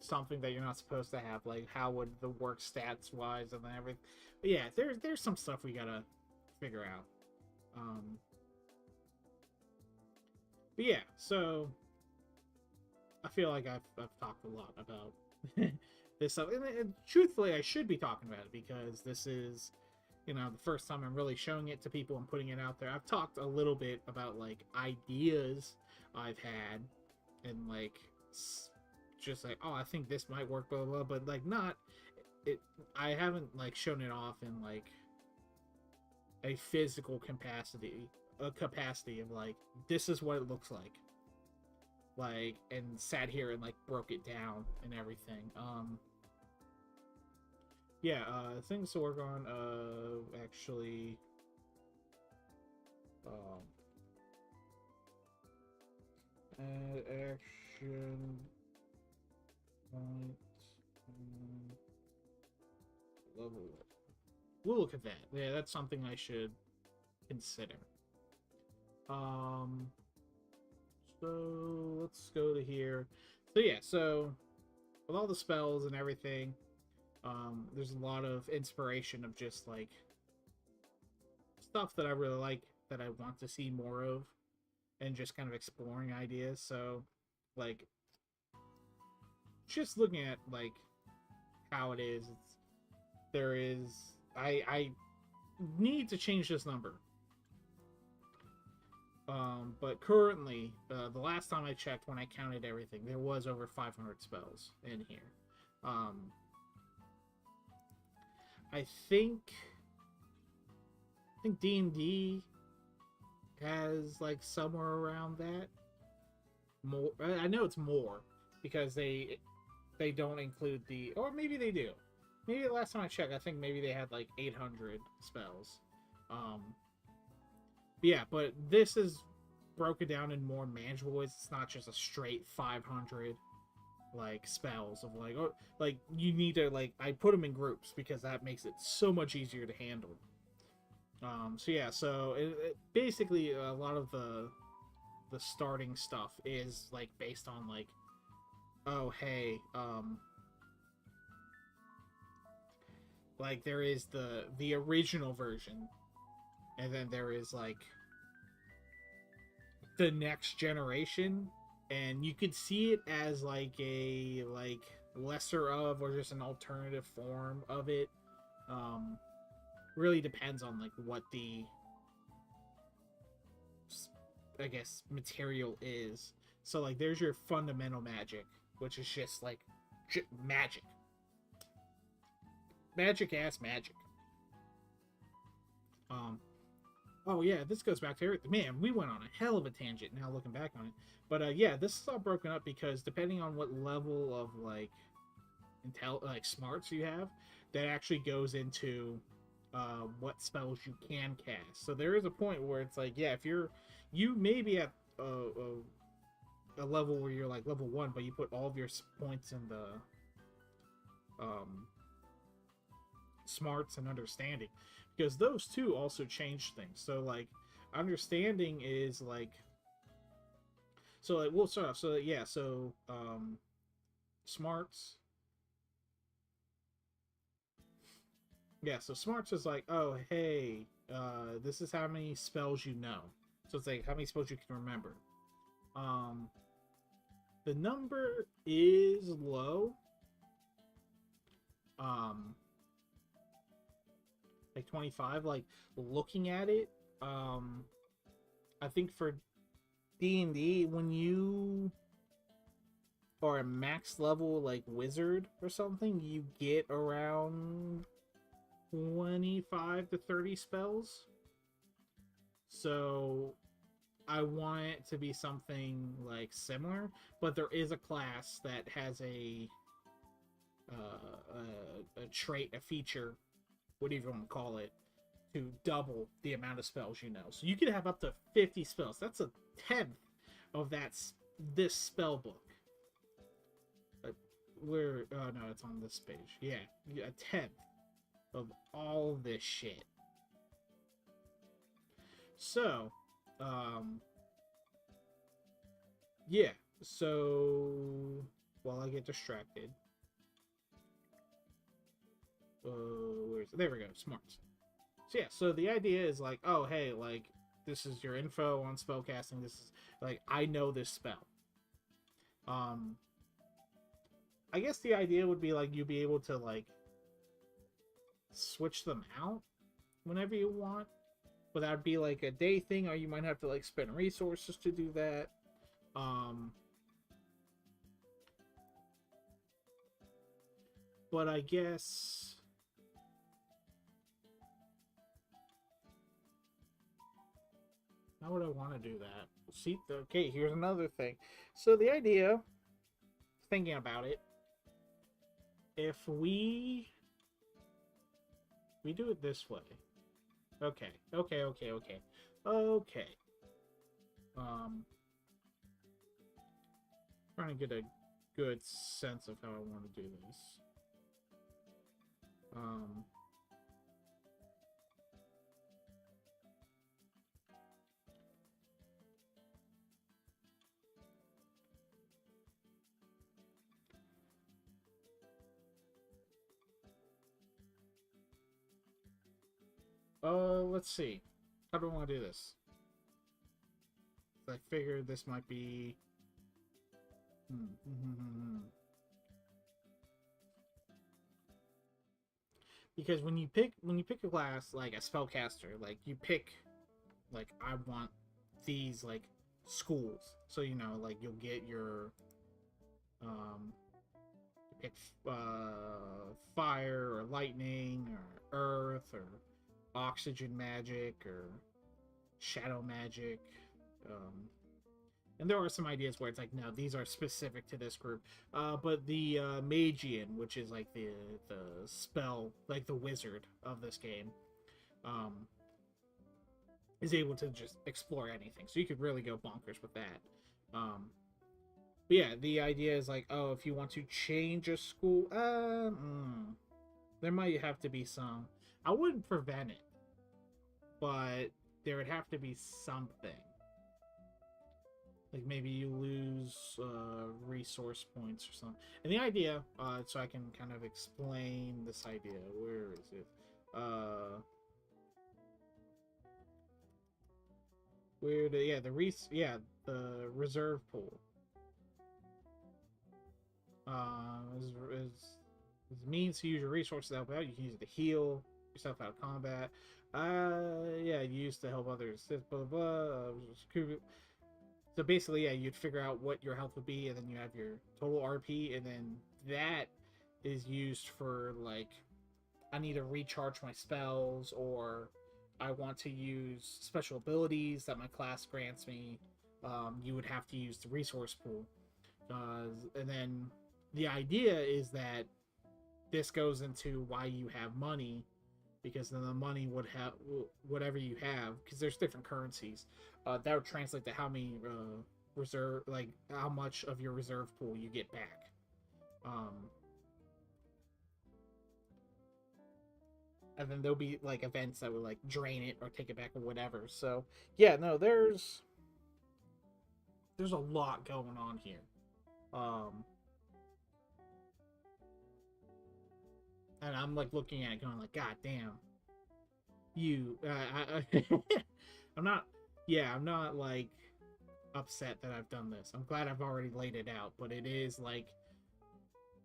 something that you're not supposed to have, like how would the work stats wise and everything. But yeah, there's some stuff we gotta figure out. But yeah, so I feel like I've talked a lot about this stuff, and truthfully, I should be talking about it because this is, the first time I'm really showing it to people and putting it out there. I've talked a little bit about like ideas I've had, and like just like, oh, I think this might work, blah blah, but like not it. I haven't like shown it off in like a physical capacity, of like, this is what it looks like, and sat here and like broke it down and everything. Yeah, things to work on. Actually, add action point level. We'll look at that. Yeah, that's something I should consider. So let's go to here. So yeah, so with all the spells and everything, there's a lot of inspiration of just like stuff that I really like, that I want to see more of, and just kind of exploring ideas. So like just looking at like how it is, I need to change this number. But currently, the last time I checked, when I counted everything, there was over 500 spells in here. I think D&D has like somewhere around that. More, I know it's more because they don't include or maybe they do. Maybe the last time I checked, I think maybe they had like 800 spells. Yeah, but this is broken down in more manageable ways. It's not just a straight 500 like spells of like, oh, like you need to like, I put them in groups because that makes it so much easier to handle. So yeah, so it basically a lot of the starting stuff is like based on like, oh hey, like there is the original version, and then there is like the next generation, and you could see it as like a like lesser of, or just an alternative form of it. Really depends on like what the, I guess, material is. So like there's your fundamental magic, which is just like magic ass magic. Um, oh yeah, this goes back to everything. Man, we went on a hell of a tangent now looking back on it. But yeah, this is all broken up because depending on what level of like smarts you have, that actually goes into what spells you can cast. So there is a point where it's like, yeah, if you may be at a level where you're like level 1, but you put all of your points in the um, smarts and understanding, because those two also change things. So like understanding is like, so like we'll start off. So yeah, so smarts. Yeah, so smarts is like, oh hey, this is how many spells you know. So it's like how many spells you can remember. Um, the number is low. Like 25. Like looking at it, I think for D&D, when you are a max level like wizard or something, you get around 25 to 30 spells. So I want it to be something like similar, but there is a class that has a trait, a feature, whatever you want to call it, to double the amount of spells you know. So you can have up to 50 spells. That's a tenth of this spell book. Where no, it's on this page. Yeah, a tenth of all this shit. So, yeah. So while I get distracted, there we go, smarts. So yeah, so the idea is like, oh hey, like this is your info on spellcasting. This is like I know this spell. I guess the idea would be like you'd be able to like switch them out whenever you want, but that would be like a day thing, or you might have to like spend resources to do that. But I guess how would I want to do that? See, okay, here's another thing. So the idea, thinking about it, if we do it this way. Okay. Trying to get a good sense of how I want to do this. Let's see. How do I want to do this? I figured this might be. Because when you pick a class like a spellcaster, like you pick, like I want these like schools. So you know, like you'll get your you pick fire or lightning or earth or oxygen magic or shadow magic. And there are some ideas where it's like, no, these are specific to this group. But the Magian, which is like the spell, like the wizard of this game, is able to just explore anything. So you could really go bonkers with that. But yeah, the idea is like, oh, if you want to change a school, there might have to be some. I wouldn't prevent it, but there would have to be something. Like maybe you lose resource points or something. And the idea, so I can kind of explain this idea. Where is it? Where the reserve pool. Is means to use your resources to help out. You can use it to heal yourself out of combat. Yeah, used to help others. Blah blah blah. So basically, yeah, you'd figure out what your health would be, and then you have your total RP, and then that is used for, like, I need to recharge my spells, or I want to use special abilities that my class grants me, you would have to use the resource pool. And then the idea is that this goes into why you have money, because then the money would have whatever you have, because there's different currencies. That would translate to how many reserve, like how much of your reserve pool you get back. And then there'll be like events that would like drain it or take it back or whatever. So yeah, no, there's a lot going on here. And I'm like looking at it going like, God damn, you. I'm not. Yeah, I'm not like upset that I've done this. I'm glad I've already laid it out, but it is like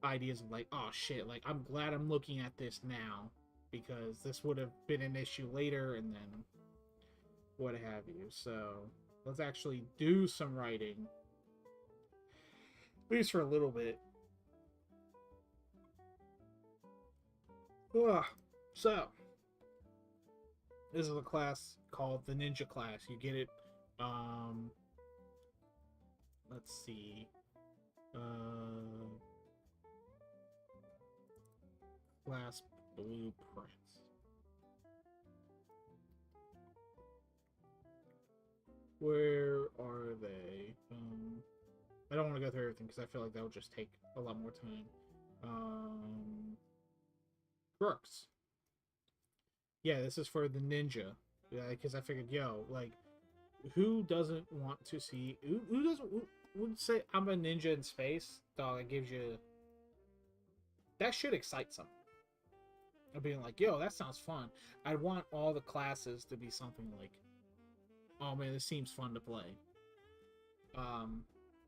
ideas of like, oh shit, like I'm glad I'm looking at this now, because this would have been an issue later and then what have you. So let's actually do some writing, at least for a little bit. Ugh. So this is a class called the Ninja class. You get it. Let's see. Class blueprints. Where are they? I don't want to go through everything because I feel like that would just take a lot more time. Brooks. Yeah, this is for the ninja. Yeah, because I figured, yo, like, who doesn't want to see? Who doesn't would say I'm a ninja in space? Dog, it gives you. That should excite something. Of being like, yo, that sounds fun. I want all the classes to be something like, oh man, this seems fun to play. But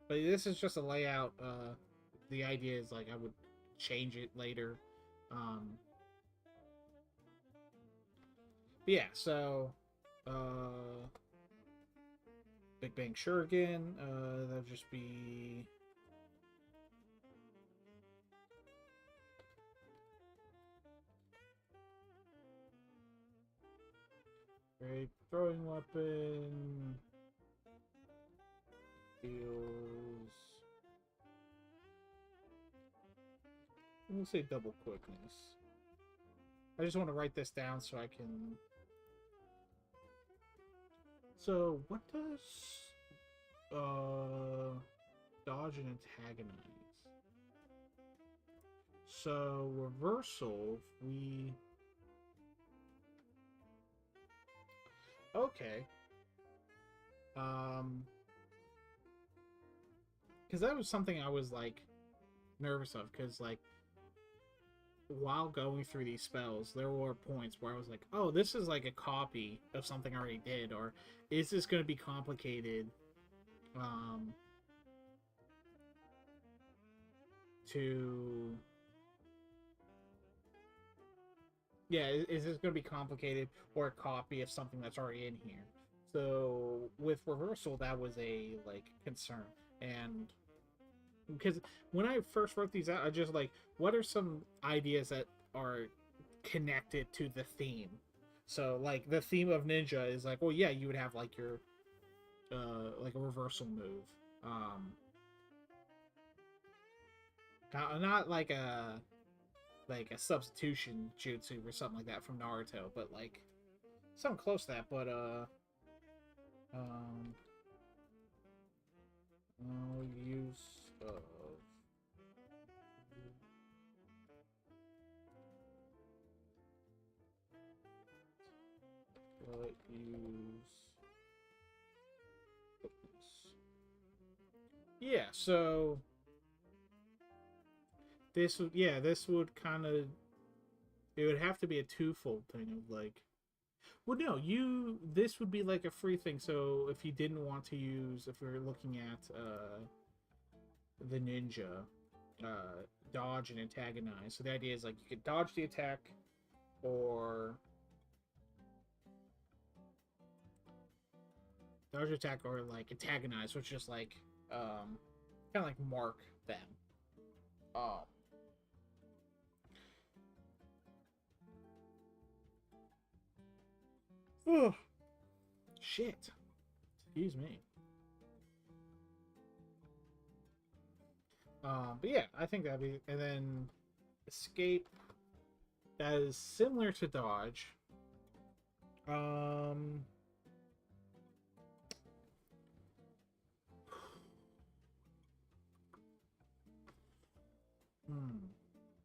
this is just a layout. The idea is like I would change it later. But yeah, so Big Bang Shuriken, that'll just be great throwing weapon. Feels. I'm gonna say double quickness. I just want to write this down so I can. So what does dodge and antagonize? So reversal, we okay. Because that was something I was like nervous of, because like while going through these spells, there were points where I was like, oh, this is like a copy of something I already did, or is this going to be complicated to yeah, is this going to be complicated or a copy of something that's already in here? So with reversal, that was a like concern. And because when I first wrote these out, I just like, what are some ideas that are connected to the theme? So like the theme of ninja is like, well, yeah, you would have like your like a reversal move. Not like a substitution jutsu or something like that from Naruto, but like something close to that. But use of use. Yeah, so this would kind of, it would have to be a twofold thing of like, well, no, this would be like a free thing. So if you didn't want to use, if we were looking at the ninja, dodge and antagonize. So the idea is like you could dodge the attack, or like antagonize, which is just like kind of like mark them. Oh, shit. Excuse me. But yeah, I think that'd be, and then escape. That is similar to dodge. Um,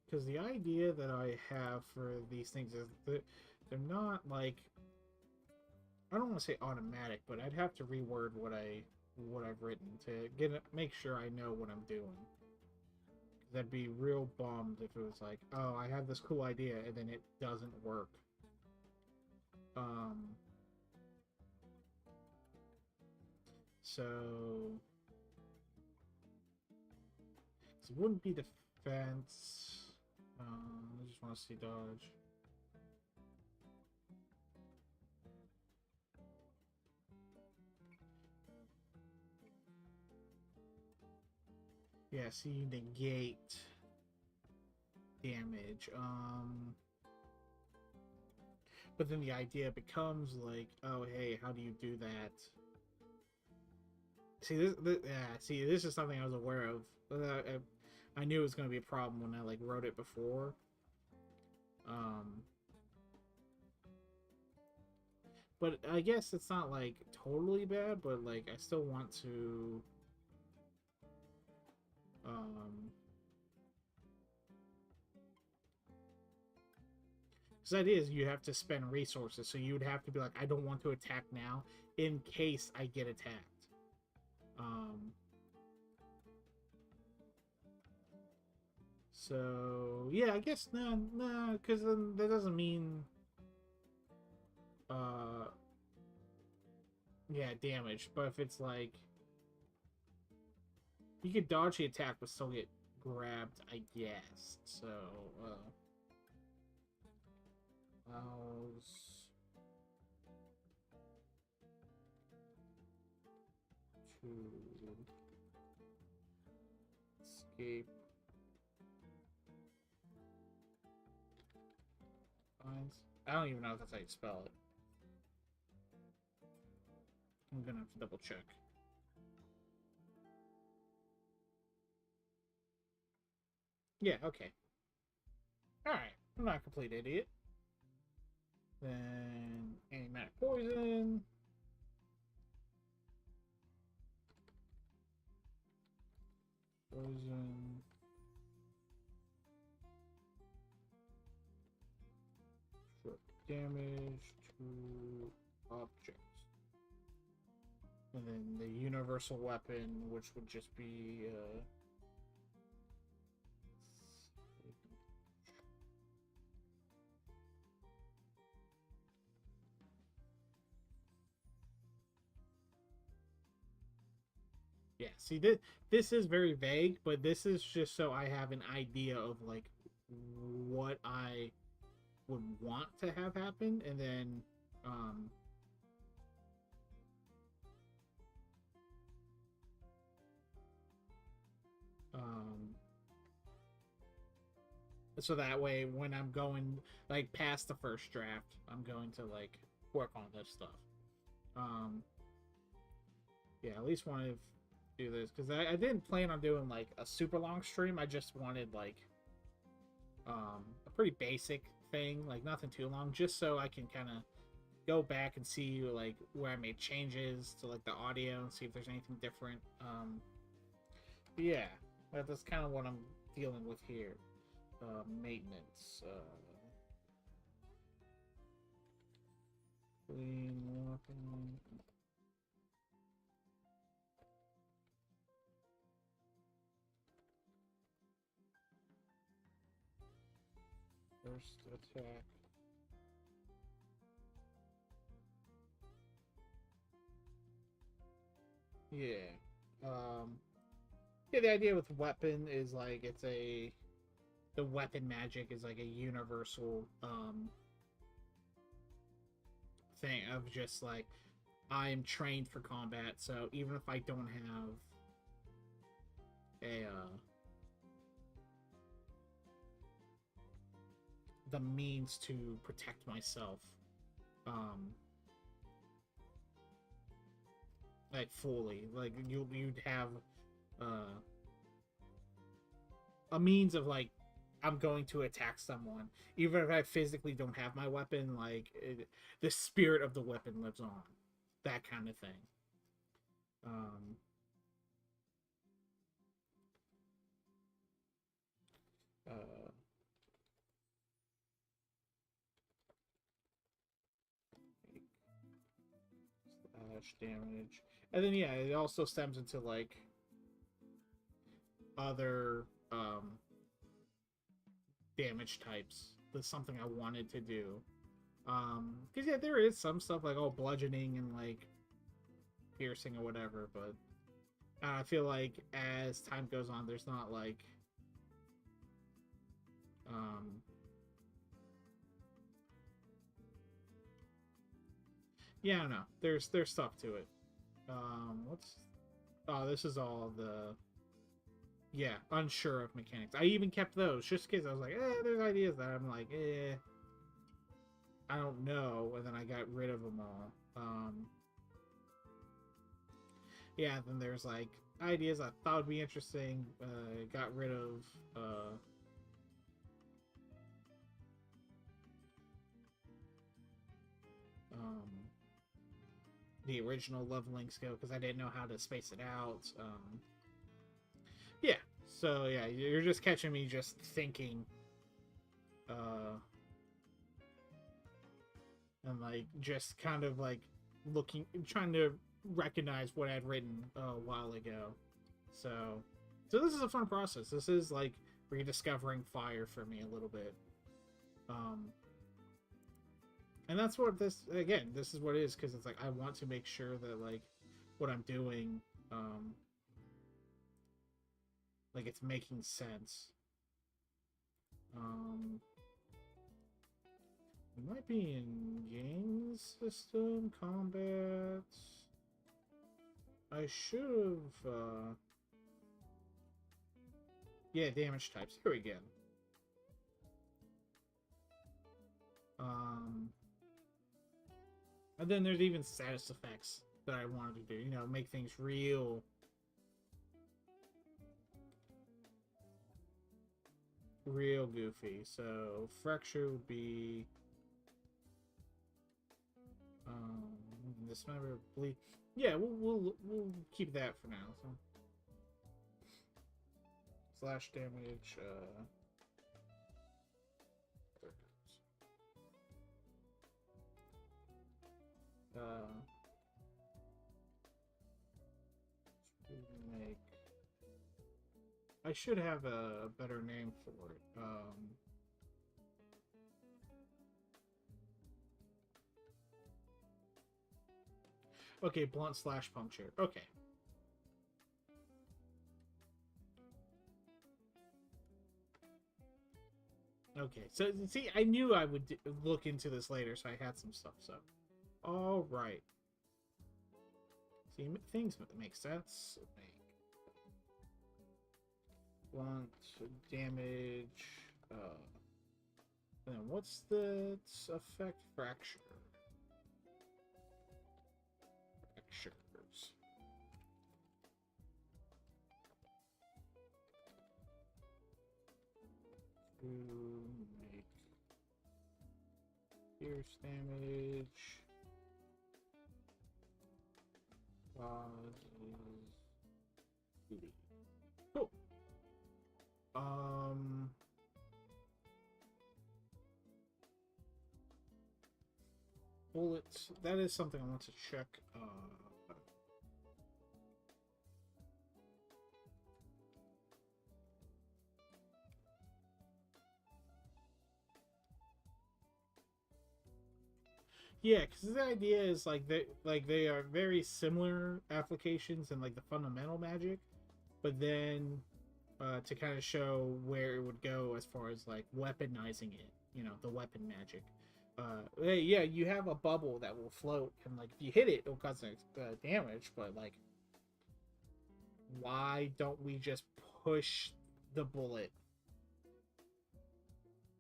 because the idea that I have for these things is that they're not like, I don't want to say automatic, but I'd have to reword what I've written to make sure I know what I'm doing. I'd be real bummed if it was like, oh, I have this cool idea and then it doesn't work. So it wouldn't be defense. I just want to see dodge. Yeah, see, negate damage. But then the idea becomes like, oh, hey, how do you do that? See, this is something I was aware of. I knew it was going to be a problem when I like wrote it before. But I guess it's not like totally bad, but like I still want to the idea is you have to spend resources, so you would have to be like, I don't want to attack now in case I get attacked. So yeah, I guess no, because then that doesn't mean yeah, damage. But if it's like you could dodge the attack but still get grabbed, I guess. So allows to escape finds. I don't even know if that's how you spell it. I'm gonna have to double check. Yeah, okay. Alright, I'm not a complete idiot. Then animatic poison. Poison. Short damage to objects. And then the universal weapon, which would just be yeah, see, this is very vague, but this is just so I have an idea of like what I would want to have happen, and then so that way when I'm going like past the first draft, I'm going to like work on this stuff. Yeah, at least want to do this because I didn't plan on doing like a super long stream. I just wanted like a pretty basic thing, like nothing too long, just so I can kind of go back and see like where I made changes to like the audio and see if there's anything different. But yeah, that's kind of what I'm dealing with here. Maintenance. Clean weapon. First attack. Yeah. Yeah, the idea with weapon is like the weapon magic is like a universal thing of just like I'm trained for combat, so even if I don't have a the means to protect myself, like fully. Like you'd have uh, a means of like I'm going to attack someone, even if I physically don't have my weapon. Like the spirit of the weapon lives on, that kind of thing. Um, uh, Slash damage, and then yeah, it also stems into like other damage types. That's something I wanted to do. Because yeah, there is some stuff like bludgeoning and like piercing or whatever, but I feel like as time goes on, there's not like um yeah, I don't know. There's stuff to it. What's this is all the yeah, unsure of mechanics. I even kept those just in case I was like, there's ideas that I'm like, I don't know, and then I got rid of them all. Yeah, then there's like ideas I thought would be interesting. Got rid of um, the original leveling skill because I didn't know how to space it out. Yeah, so yeah, you're just catching me just thinking, and like just kind of like looking, trying to recognize what I'd written a while ago. So this is a fun process. This is like rediscovering fire for me a little bit. And that's what this is what it is, because it's like I want to make sure that like what I'm doing, like it's making sense. It might be in game system combat. I should have yeah, damage types. Here we go. And then there's even status effects that I wanted to do, you know, make things real goofy. So fracture would be dismember, bleed. Yeah, we'll keep that for now. So slash damage. Make. I should have a better name for it. Okay, blunt slash puncture. Okay. Okay, so see, I knew I would look into this later, so I had some stuff. So, all right. See, things make sense. Make blunt damage. And then what's the effect? Fracture. Fractures. To make pierce damage. Cool. Bullets. That is something I want to check. Yeah, because the idea is like they are very similar applications in like the fundamental magic, but then to kind of show where it would go as far as like weaponizing it, you know, the weapon magic. Hey, yeah, you have a bubble that will float, and like if you hit it, it'll cause damage. But like, why don't we just push the bullet?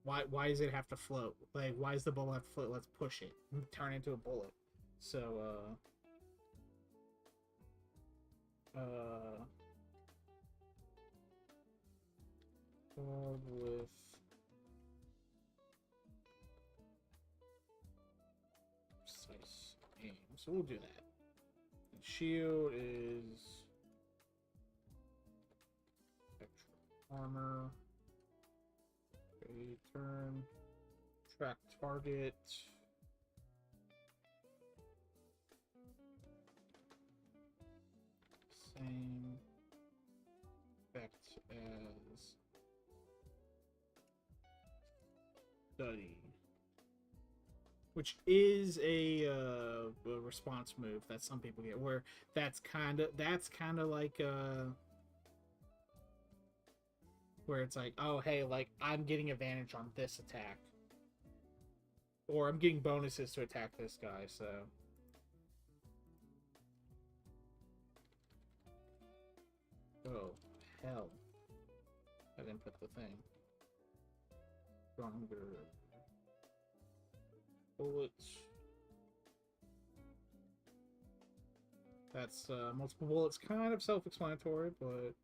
Why does it have to float? Like, why does the bullet have to float? Let's push it and turn it into a bullet. So Sword with precise aim. So we'll do that. And shield is extra armor. Okay, turn. Track target. Same effect as study, which is a response move that some people get, where that's kind of like where it's like, oh hey, like I'm getting advantage on this attack, or I'm getting bonuses to attack this guy, so. Oh, hell. I didn't put the thing. Stronger. Bullets. That's multiple bullets, kind of self-explanatory, but...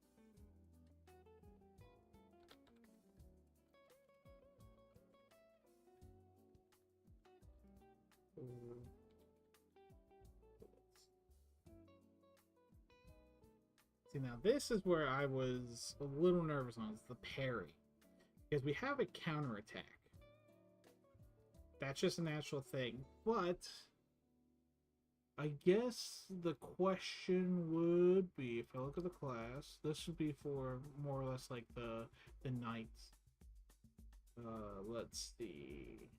See, now this is where I was a little nervous on, is the parry. Because we have a counterattack. That's just a natural thing. But I guess the question would be, if I look at the class, this would be for more or less like the knights. Let's see.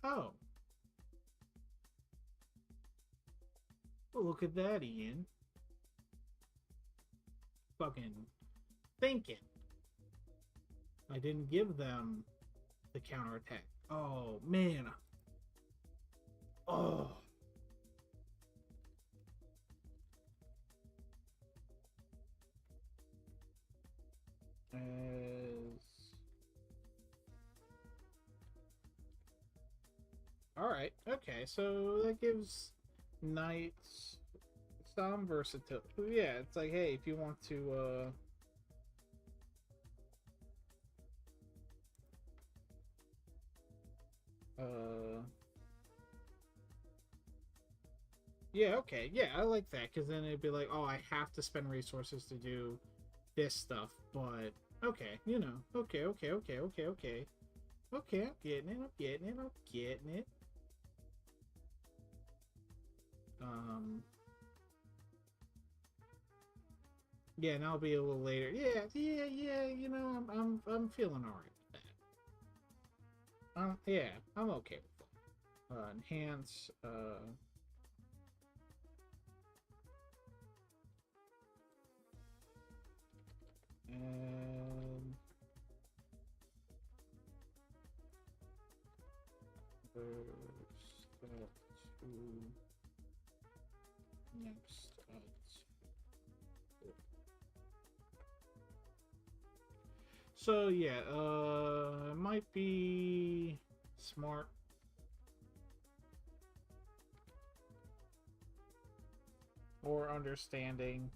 Oh. Well, look at that, Ian. Fucking thinking. I didn't give them the counterattack. Oh, man. Oh. Alright, okay, so that gives knights some versatility. Yeah, it's like, hey, if you want to, yeah, okay, yeah, I like that, because then it'd be like, oh, I have to spend resources to do this stuff, but, okay, you know, okay. Okay, I'm getting it. Yeah, and I'll be a little later. Yeah, you know, I'm feeling alright with that. Yeah, I'm okay with that. Enhance, and step to next. So yeah, it might be smart. Or understanding.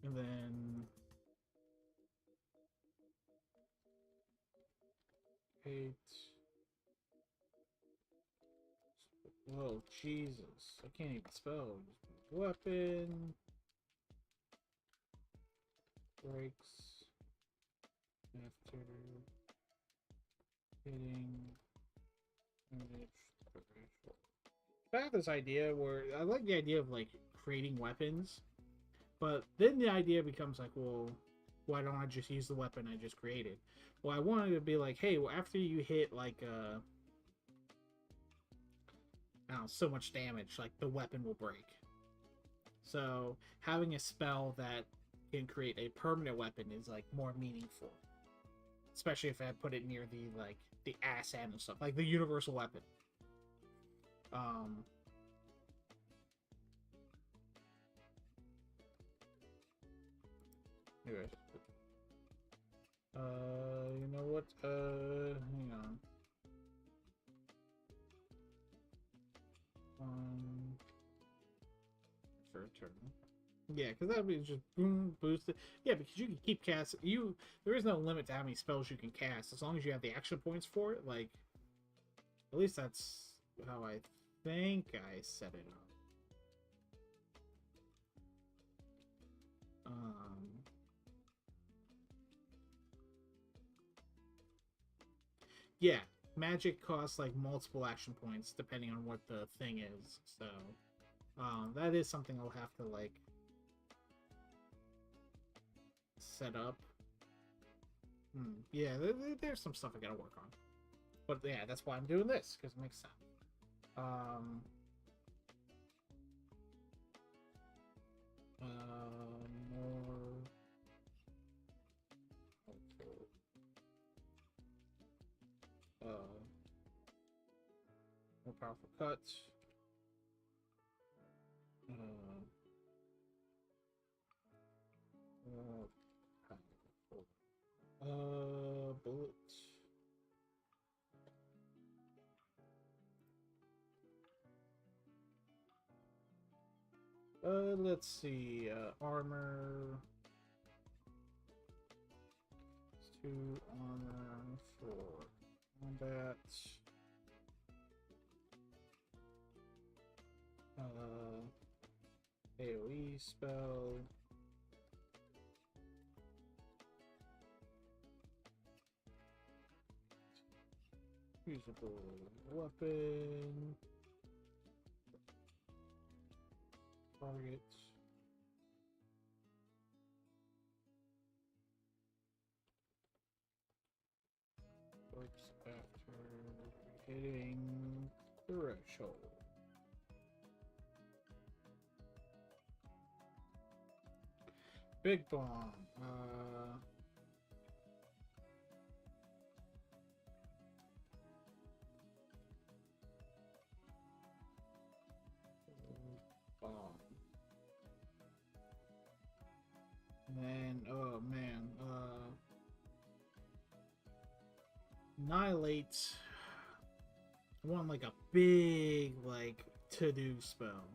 And then eight. Oh Jesus! I can't even spell. Weapon breaks after hitting. I have this idea where I like the idea of like creating weapons, but then the idea becomes like, well, why don't I just use the weapon I just created? Well, I wanted to be like, hey, well, after you hit like I don't know, so much damage, like the weapon will break. So having a spell that can create a permanent weapon is like more meaningful, especially if I put it near the like the ass end and stuff, like the universal weapon. Anyways. You know what? Hang on. For a turn. Yeah, because that would be just boom, boosted. Yeah, because you can keep casting. There is no limit to how many spells you can cast as long as you have the action points for it. Like, at least that's how I think I set it up. Yeah, magic costs like multiple action points depending on what the thing is. So, that is something I'll have to like set up. Yeah, there's some stuff I gotta work on. But yeah, that's why I'm doing this, because it makes sense. More. More powerful cuts. Bullets. Let's see. Armor. 2 armor for combat. AoE spell. Usable weapon. Targets. Works after hitting threshold. Big bomb. Bomb. And then, oh man, annihilate. I want like a big like to-do spell.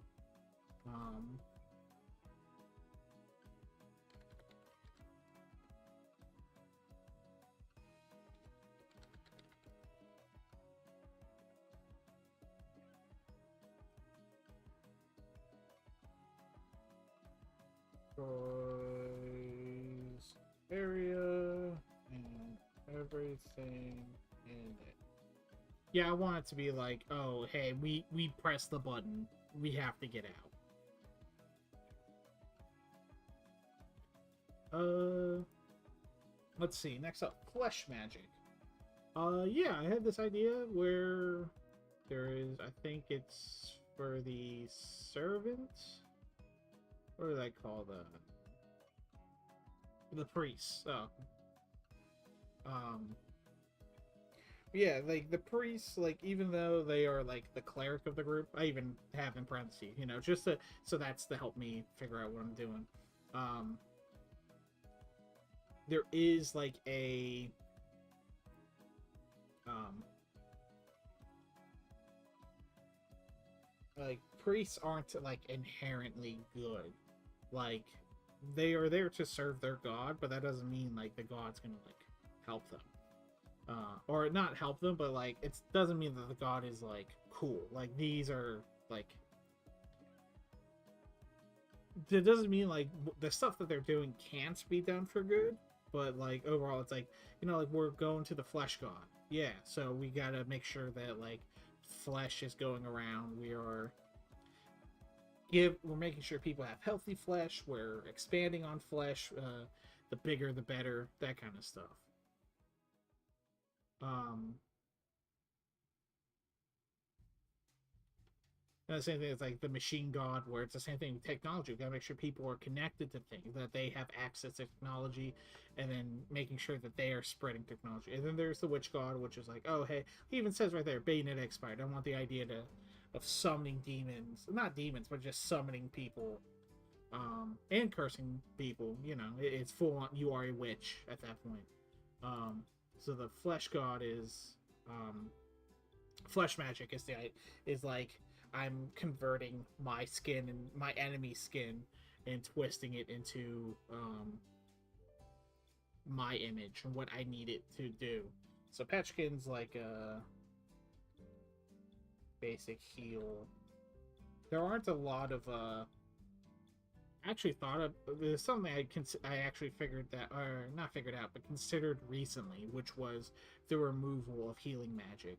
Area and everything in it. Yeah, I want it to be like, oh, hey, we press the button. We have to get out. Let's see. Next up, flesh magic. Yeah, I had this idea where there is, I think it's for the servants. What do they call the priests? Oh. Yeah, like the priests, like even though they are like the cleric of the group, I even have in parentheses, you know, just to, so that's to help me figure out what I'm doing. There is like a like priests aren't like inherently good. Like they are there to serve their god, but that doesn't mean like the god's gonna like help them. Or not help them, but like it doesn't mean that the god is like cool. Like these are like, it doesn't mean like the stuff that they're doing can't be done for good, but like overall it's like, you know, like we're going to the flesh god, yeah, so we gotta make sure that like flesh is going around. We're making sure people have healthy flesh, we're expanding on flesh, the bigger the better, that kind of stuff. And the same thing as like the machine god, where it's the same thing with technology. We gotta make sure people are connected to things, that they have access to technology, and then making sure that they are spreading technology. And then there's the witch god, which is like, oh hey, he even says right there, Bayonet expired. I want the idea of summoning demons, not demons, but just summoning people and cursing people. You know, it's full on. You are a witch at that point. Um, so the flesh god is flesh magic is like I'm converting my skin and my enemy's skin and twisting it into my image and what I need it to do. So Patchkin's like a basic heal. There aren't a lot of actually thought of there's something I actually figured that or not figured out but considered recently, which was the removal of healing magic.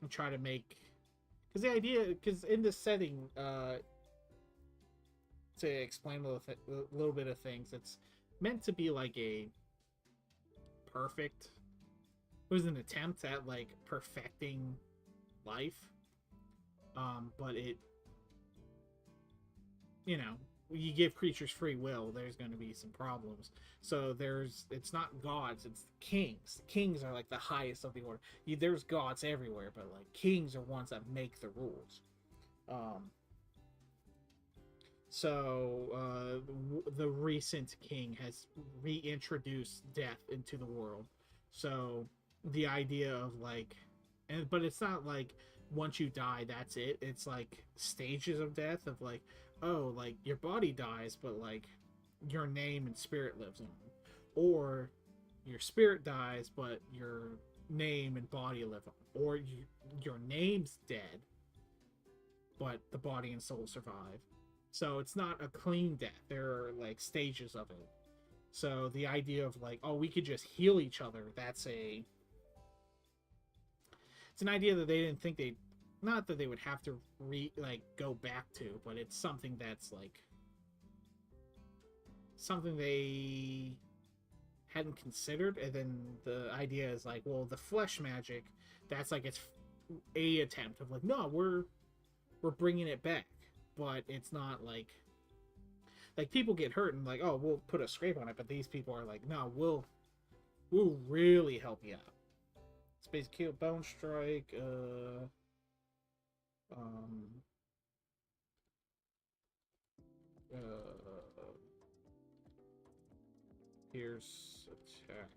And try to make because the idea because in this setting to explain a little bit of things, it's meant to be like a perfect it was an attempt at like perfecting life, but it you know you give creatures free will, there's going to be some problems. So it's not gods, it's kings. Kings are like the highest of the order. There's gods everywhere, but like kings are ones that make the rules. So the recent king has reintroduced death into the world. So the idea of like but it's not like once you die that's it. It's like stages of death of like, oh, like your body dies but like your name and spirit lives on, or your spirit dies but your name and body live on, or your name's dead but the body and soul survive. So it's not a clean death, there are like stages of it. So the idea of like, oh, we could just heal each other, it's an idea that they didn't think they not that they would have to go back to, but it's something that's like something they hadn't considered. And then the idea is like, well, the flesh magic, that's like it's a attempt of like, no, we're bringing it back, but it's not like people get hurt and like, oh, we'll put a scrape on it, but these people are like, no, we'll really help you out. Space kill, bone strike, pierce attack.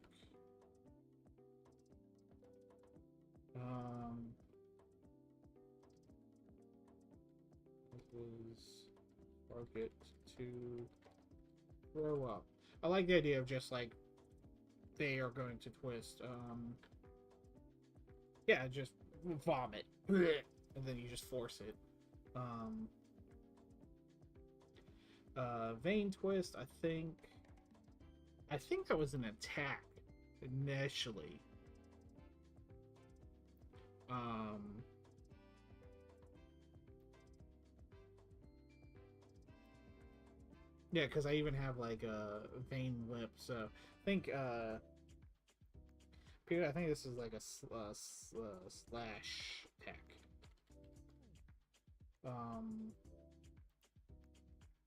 This is target to throw up. I like the idea of just like they are going to twist. Yeah, just vomit, and then you just force it. Vein twist. I think that was an attack initially. Yeah, because I even have like a vein lip, so I think Peter, I think this is like a slash attack.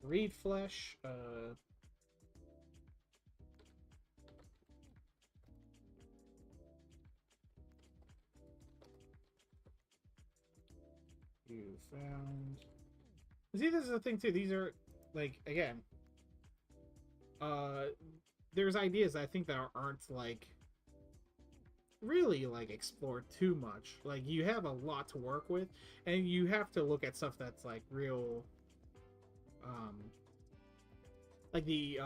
Reed flesh. You found. See, this is the thing too. These are like again. There's ideas I think that aren't like really like explored too much. Like you have a lot to work with, and you have to look at stuff that's like real. Like the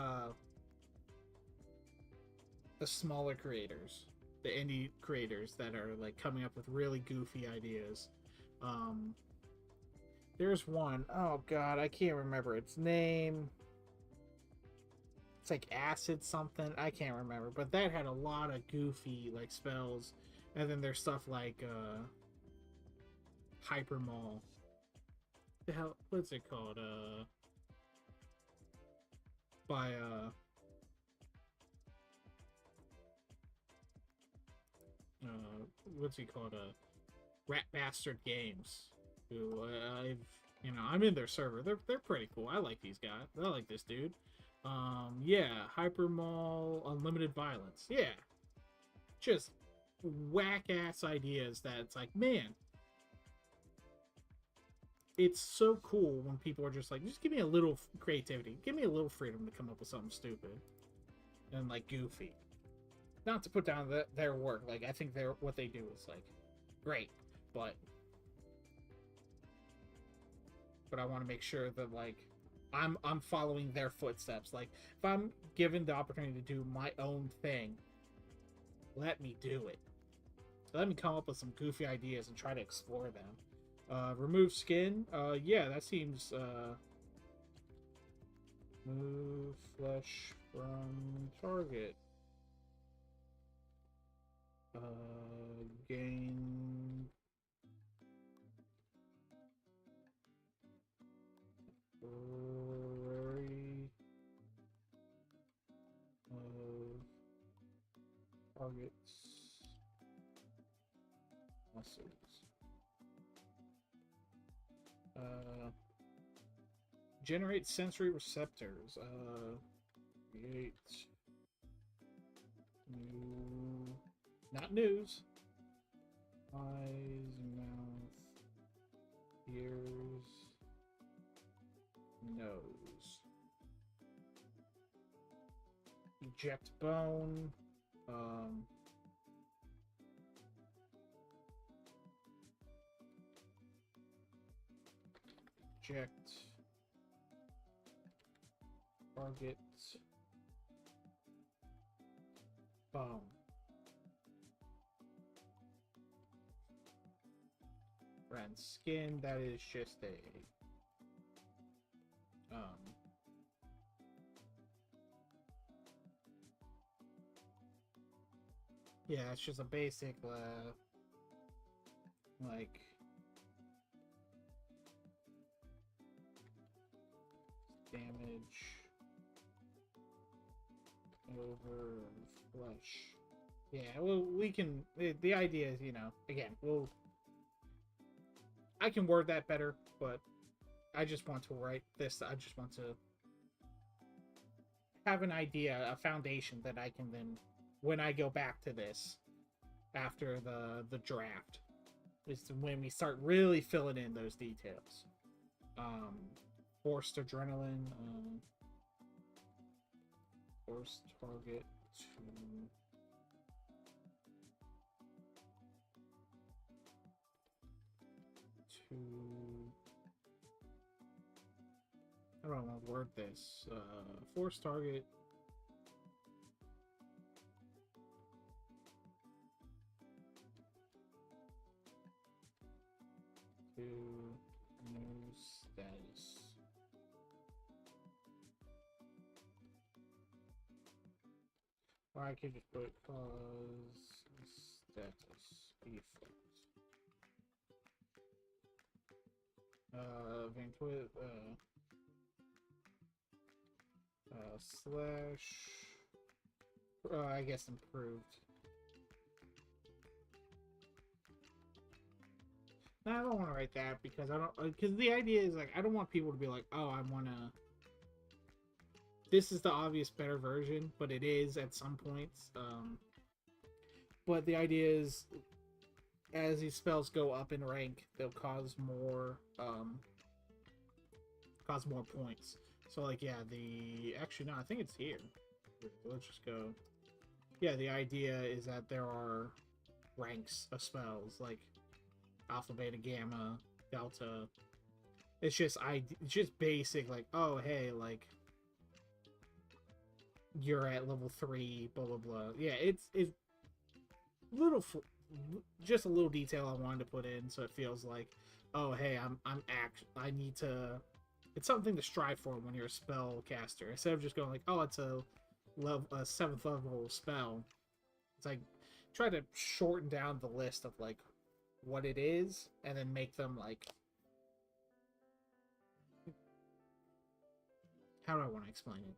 smaller creators, the indie creators that are like coming up with really goofy ideas. There's one, oh god, I can't remember its name. It's like acid something, I can't remember, but that had a lot of goofy like spells. And then there's stuff like Hyper Mall. The hell, what's it called? By what's he called? Rat Bastard Games. Who I'm in their server. They're pretty cool. I like these guys. I like this dude. Yeah, Hyper Mall, Unlimited Violence. Yeah, just whack ass ideas. That's like, man, it's so cool when people are just like, just give me a little creativity, give me a little freedom to come up with something stupid and like goofy. Not to put down their work, like I think what they do is like great, but I want to make sure that like I'm following their footsteps. Like if I'm given the opportunity to do my own thing, let me do it. Let me come up with some goofy ideas and try to explore them. Remove skin. Yeah, that seems. Move flesh from target. Gain. Flurry of targets. Muscles. Generate sensory receptors. Create new, not news. Eyes, mouth, ears, nose. Eject bone. Eject target bone. Brand skin, that is just a yeah, it's just a basic like damage over flesh. Yeah, well, we can. The idea is, you know, again, I can word that better, but I just want to write this. I just want to have an idea, a foundation that I can then, when I go back to this after the draft, is when we start really filling in those details. Forced adrenaline. Force target to I don't want to word this. Force target to new status. Or I could just put cause status default. Vanquit, slash, I guess improved. No, I don't want to write that because I don't, because the idea is like, I don't want people to be like, oh, I want to, this is the obvious better version, but it is at some points. But the idea is, as these spells go up in rank, they'll cause more points. So like, yeah, actually no, I think it's here. Let's just go. Yeah, the idea is that there are ranks of spells like alpha, beta, gamma, delta. It's just basic, like, oh hey, like you're at level 3, blah blah blah. Yeah, it's little, just a little detail I wanted to put in so it feels like, oh hey, I need to. It's something to strive for when you're a spell caster, instead of just going like, oh, it's a 7th level spell. It's like try to shorten down the list of like what it is, and then make them like, how do I want to explain it?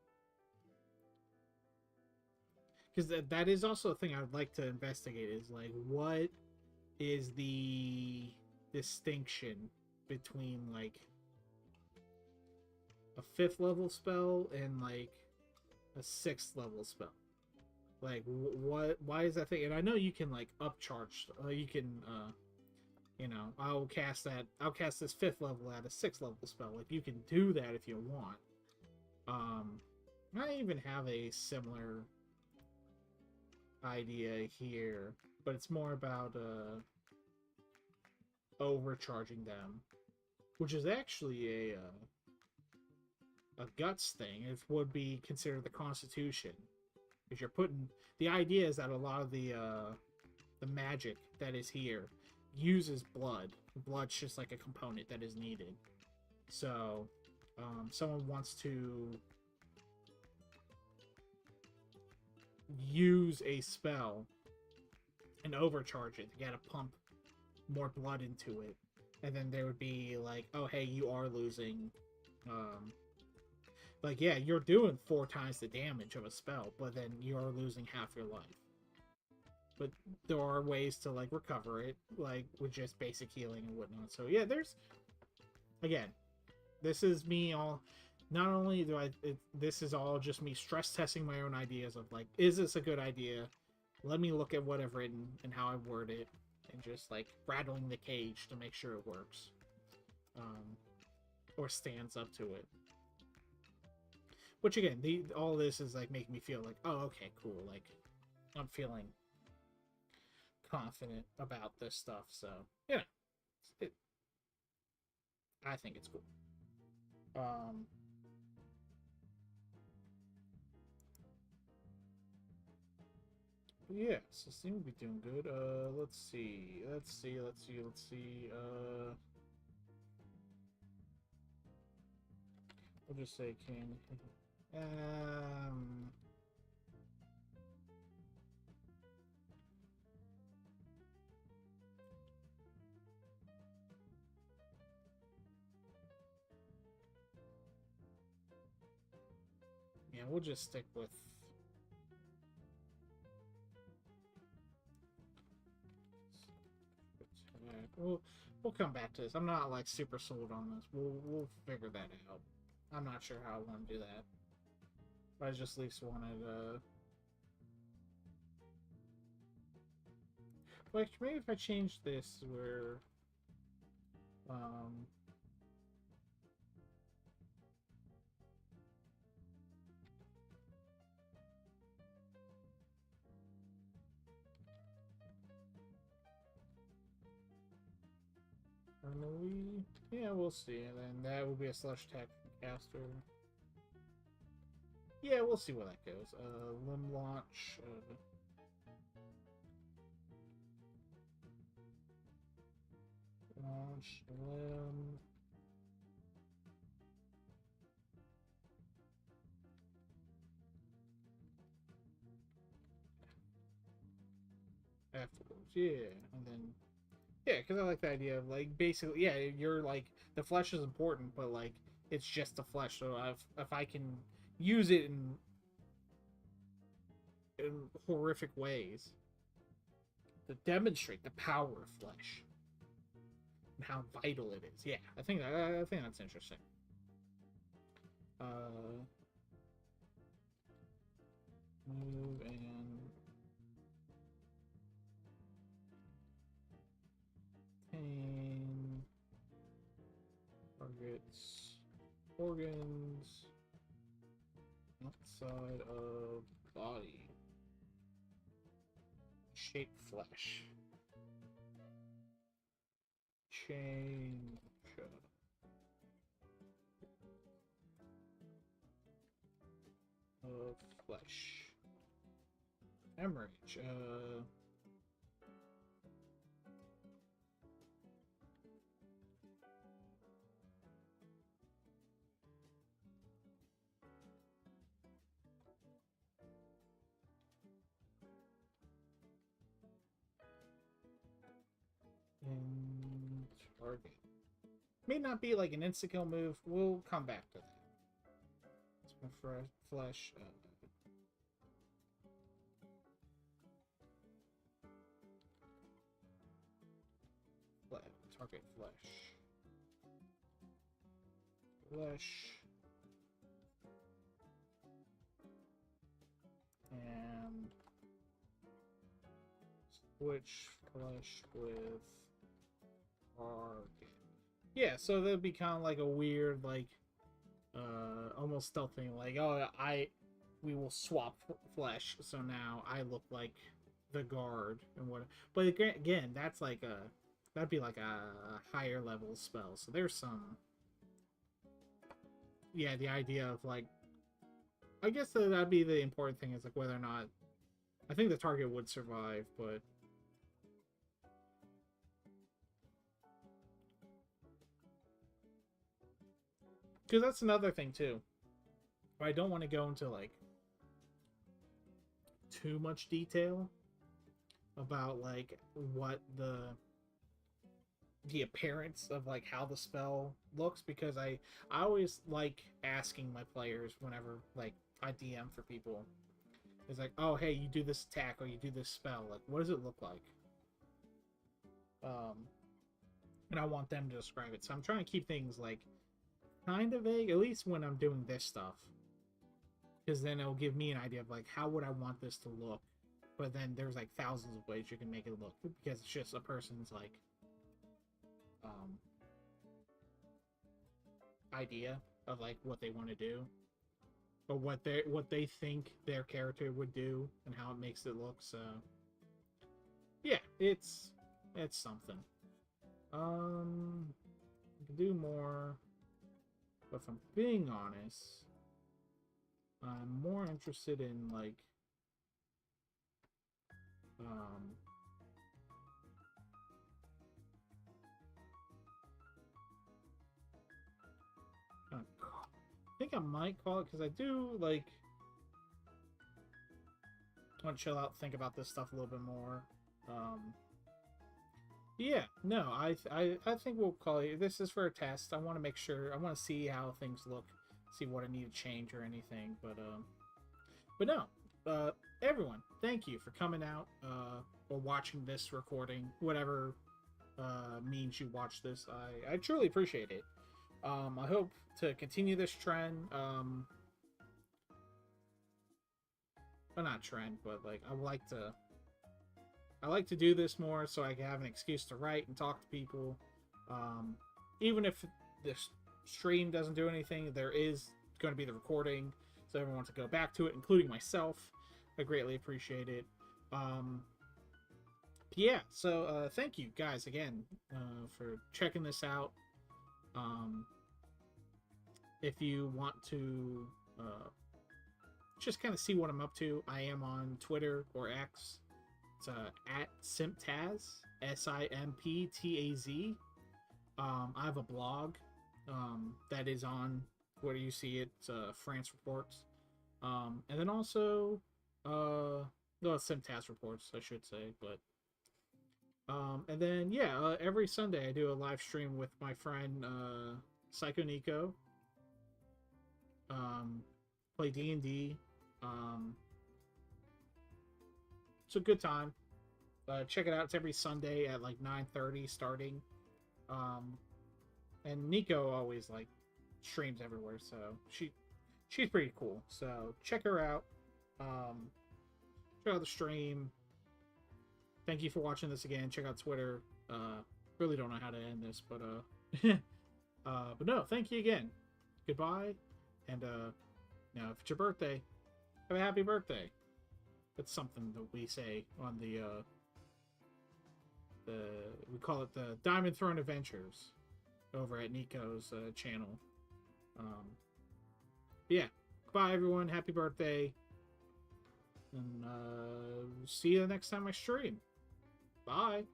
Because that is also a thing I would like to investigate, is like, what is the distinction between like a 5th level spell and like a 6th level spell? Like, why is that thing? And I know you can like upcharge, you can You know, I'll cast this 5th level at a 6th level spell. Like, you can do that if you want. I even have a similar idea here, but it's more about overcharging them, which is actually a guts thing. It would be considered the Constitution. If you're putting, the idea is that a lot of the magic that is here uses blood. Blood's just like a component that is needed. So, someone wants to use a spell and overcharge it. You gotta pump more blood into it. And then there would be like, oh, hey, you are losing, like, yeah, you're doing 4 times the damage of a spell, but then you're losing half your life. But there are ways to, like, recover it, like, with just basic healing and whatnot. So, yeah, there's, again, this is me all, not only do this is all just me stress testing my own ideas of, like, is this a good idea? Let me look at what I've written and how I word it, and just, like, rattling the cage to make sure it works. Or stands up to it. Which, again, all this is, like, making me feel like, oh, okay, cool, like, I'm feeling confident about this stuff, so, yeah, I think it's cool. Yeah, so seem to be doing good. Let's see. We'll just say can. Yeah, we'll just stick with. We'll come back to this. I'm not like super sold on this. We'll figure that out. I'm not sure how I want to do that. But I just at least wanted like maybe if I change this where yeah, we'll see. And then that will be a slush tech caster. Yeah, we'll see where that goes. Limb launch. Launch limb. Afterwards, yeah, and then yeah, because I like the idea of like basically, yeah, you're like the flesh is important, but like it's just the flesh. So if I can use it in horrific ways to demonstrate the power of flesh and how vital it is, yeah, I think that's interesting. Move and pain targets organs outside of body. Shape flesh. Change of flesh. Hemorrhage. And target. May not be like an insta-kill move. We'll come back to that. It's my flesh. Target flesh. Flesh. And switch flesh with target. Yeah, so that'd be kind of like a weird, like, almost stealth thing. Like, oh, we will swap flesh, so now I look like the guard and what. But again, that'd be like a higher level spell. So there's some, yeah, the idea of like, I guess that'd be the important thing is like whether or not I think the target would survive, but because that's another thing too. I don't want to go into like too much detail about like what the appearance of like how the spell looks, because I always like asking my players whenever like I DM for people. It's like, oh hey, you do this attack or you do this spell, like what does it look like? Um and I want them to describe it. So I'm trying to keep things like kind of vague, at least when I'm doing this stuff. Because then it'll give me an idea of like how would I want this to look. But then there's like thousands of ways you can make it look, because it's just a person's like idea of like what they want to do, or what they think their character would do and how it makes it look. So yeah, it's something. I can do more, but if I'm being honest, I'm more interested in like I think I might call it, because I do like want to chill out, think about this stuff a little bit more. Yeah, no, I think we'll call it. This is for a test. I want to make sure. I want to see how things look, see what I need to change or anything. But no, everyone, thank you for coming out or watching this recording, whatever means you watch this. I truly appreciate it. I hope to continue this trend. Well, not trend, but like I like to do this more so I can have an excuse to write and talk to people. Even if this stream doesn't do anything, there is going to be the recording, so everyone wants to go back to it, including myself. I greatly appreciate it. Yeah, so thank you guys again for checking this out. If you want to just kind of see what I'm up to, I am on Twitter or X. It's at Simptaz, Simptaz. I have a blog that is on where you see it, France Reports. And then also, no, Simptaz Reports, I should say, but and then yeah, every Sunday I do a live stream with my friend Psycho Nico. Play D&D. It's a good time. Check it out. It's every Sunday at like 9:30 starting. And Nico always like streams everywhere, so she's pretty cool. So check her out. Check out the stream. Thank you for watching this again. Check out Twitter. Really don't know how to end this, but but no, thank you again. Goodbye, and now if it's your birthday, have a happy birthday. That's something that we say on the we call it the Diamond Throne Adventures over at Nico's channel. Yeah, goodbye everyone. Happy birthday, and see you the next time I stream. Bye.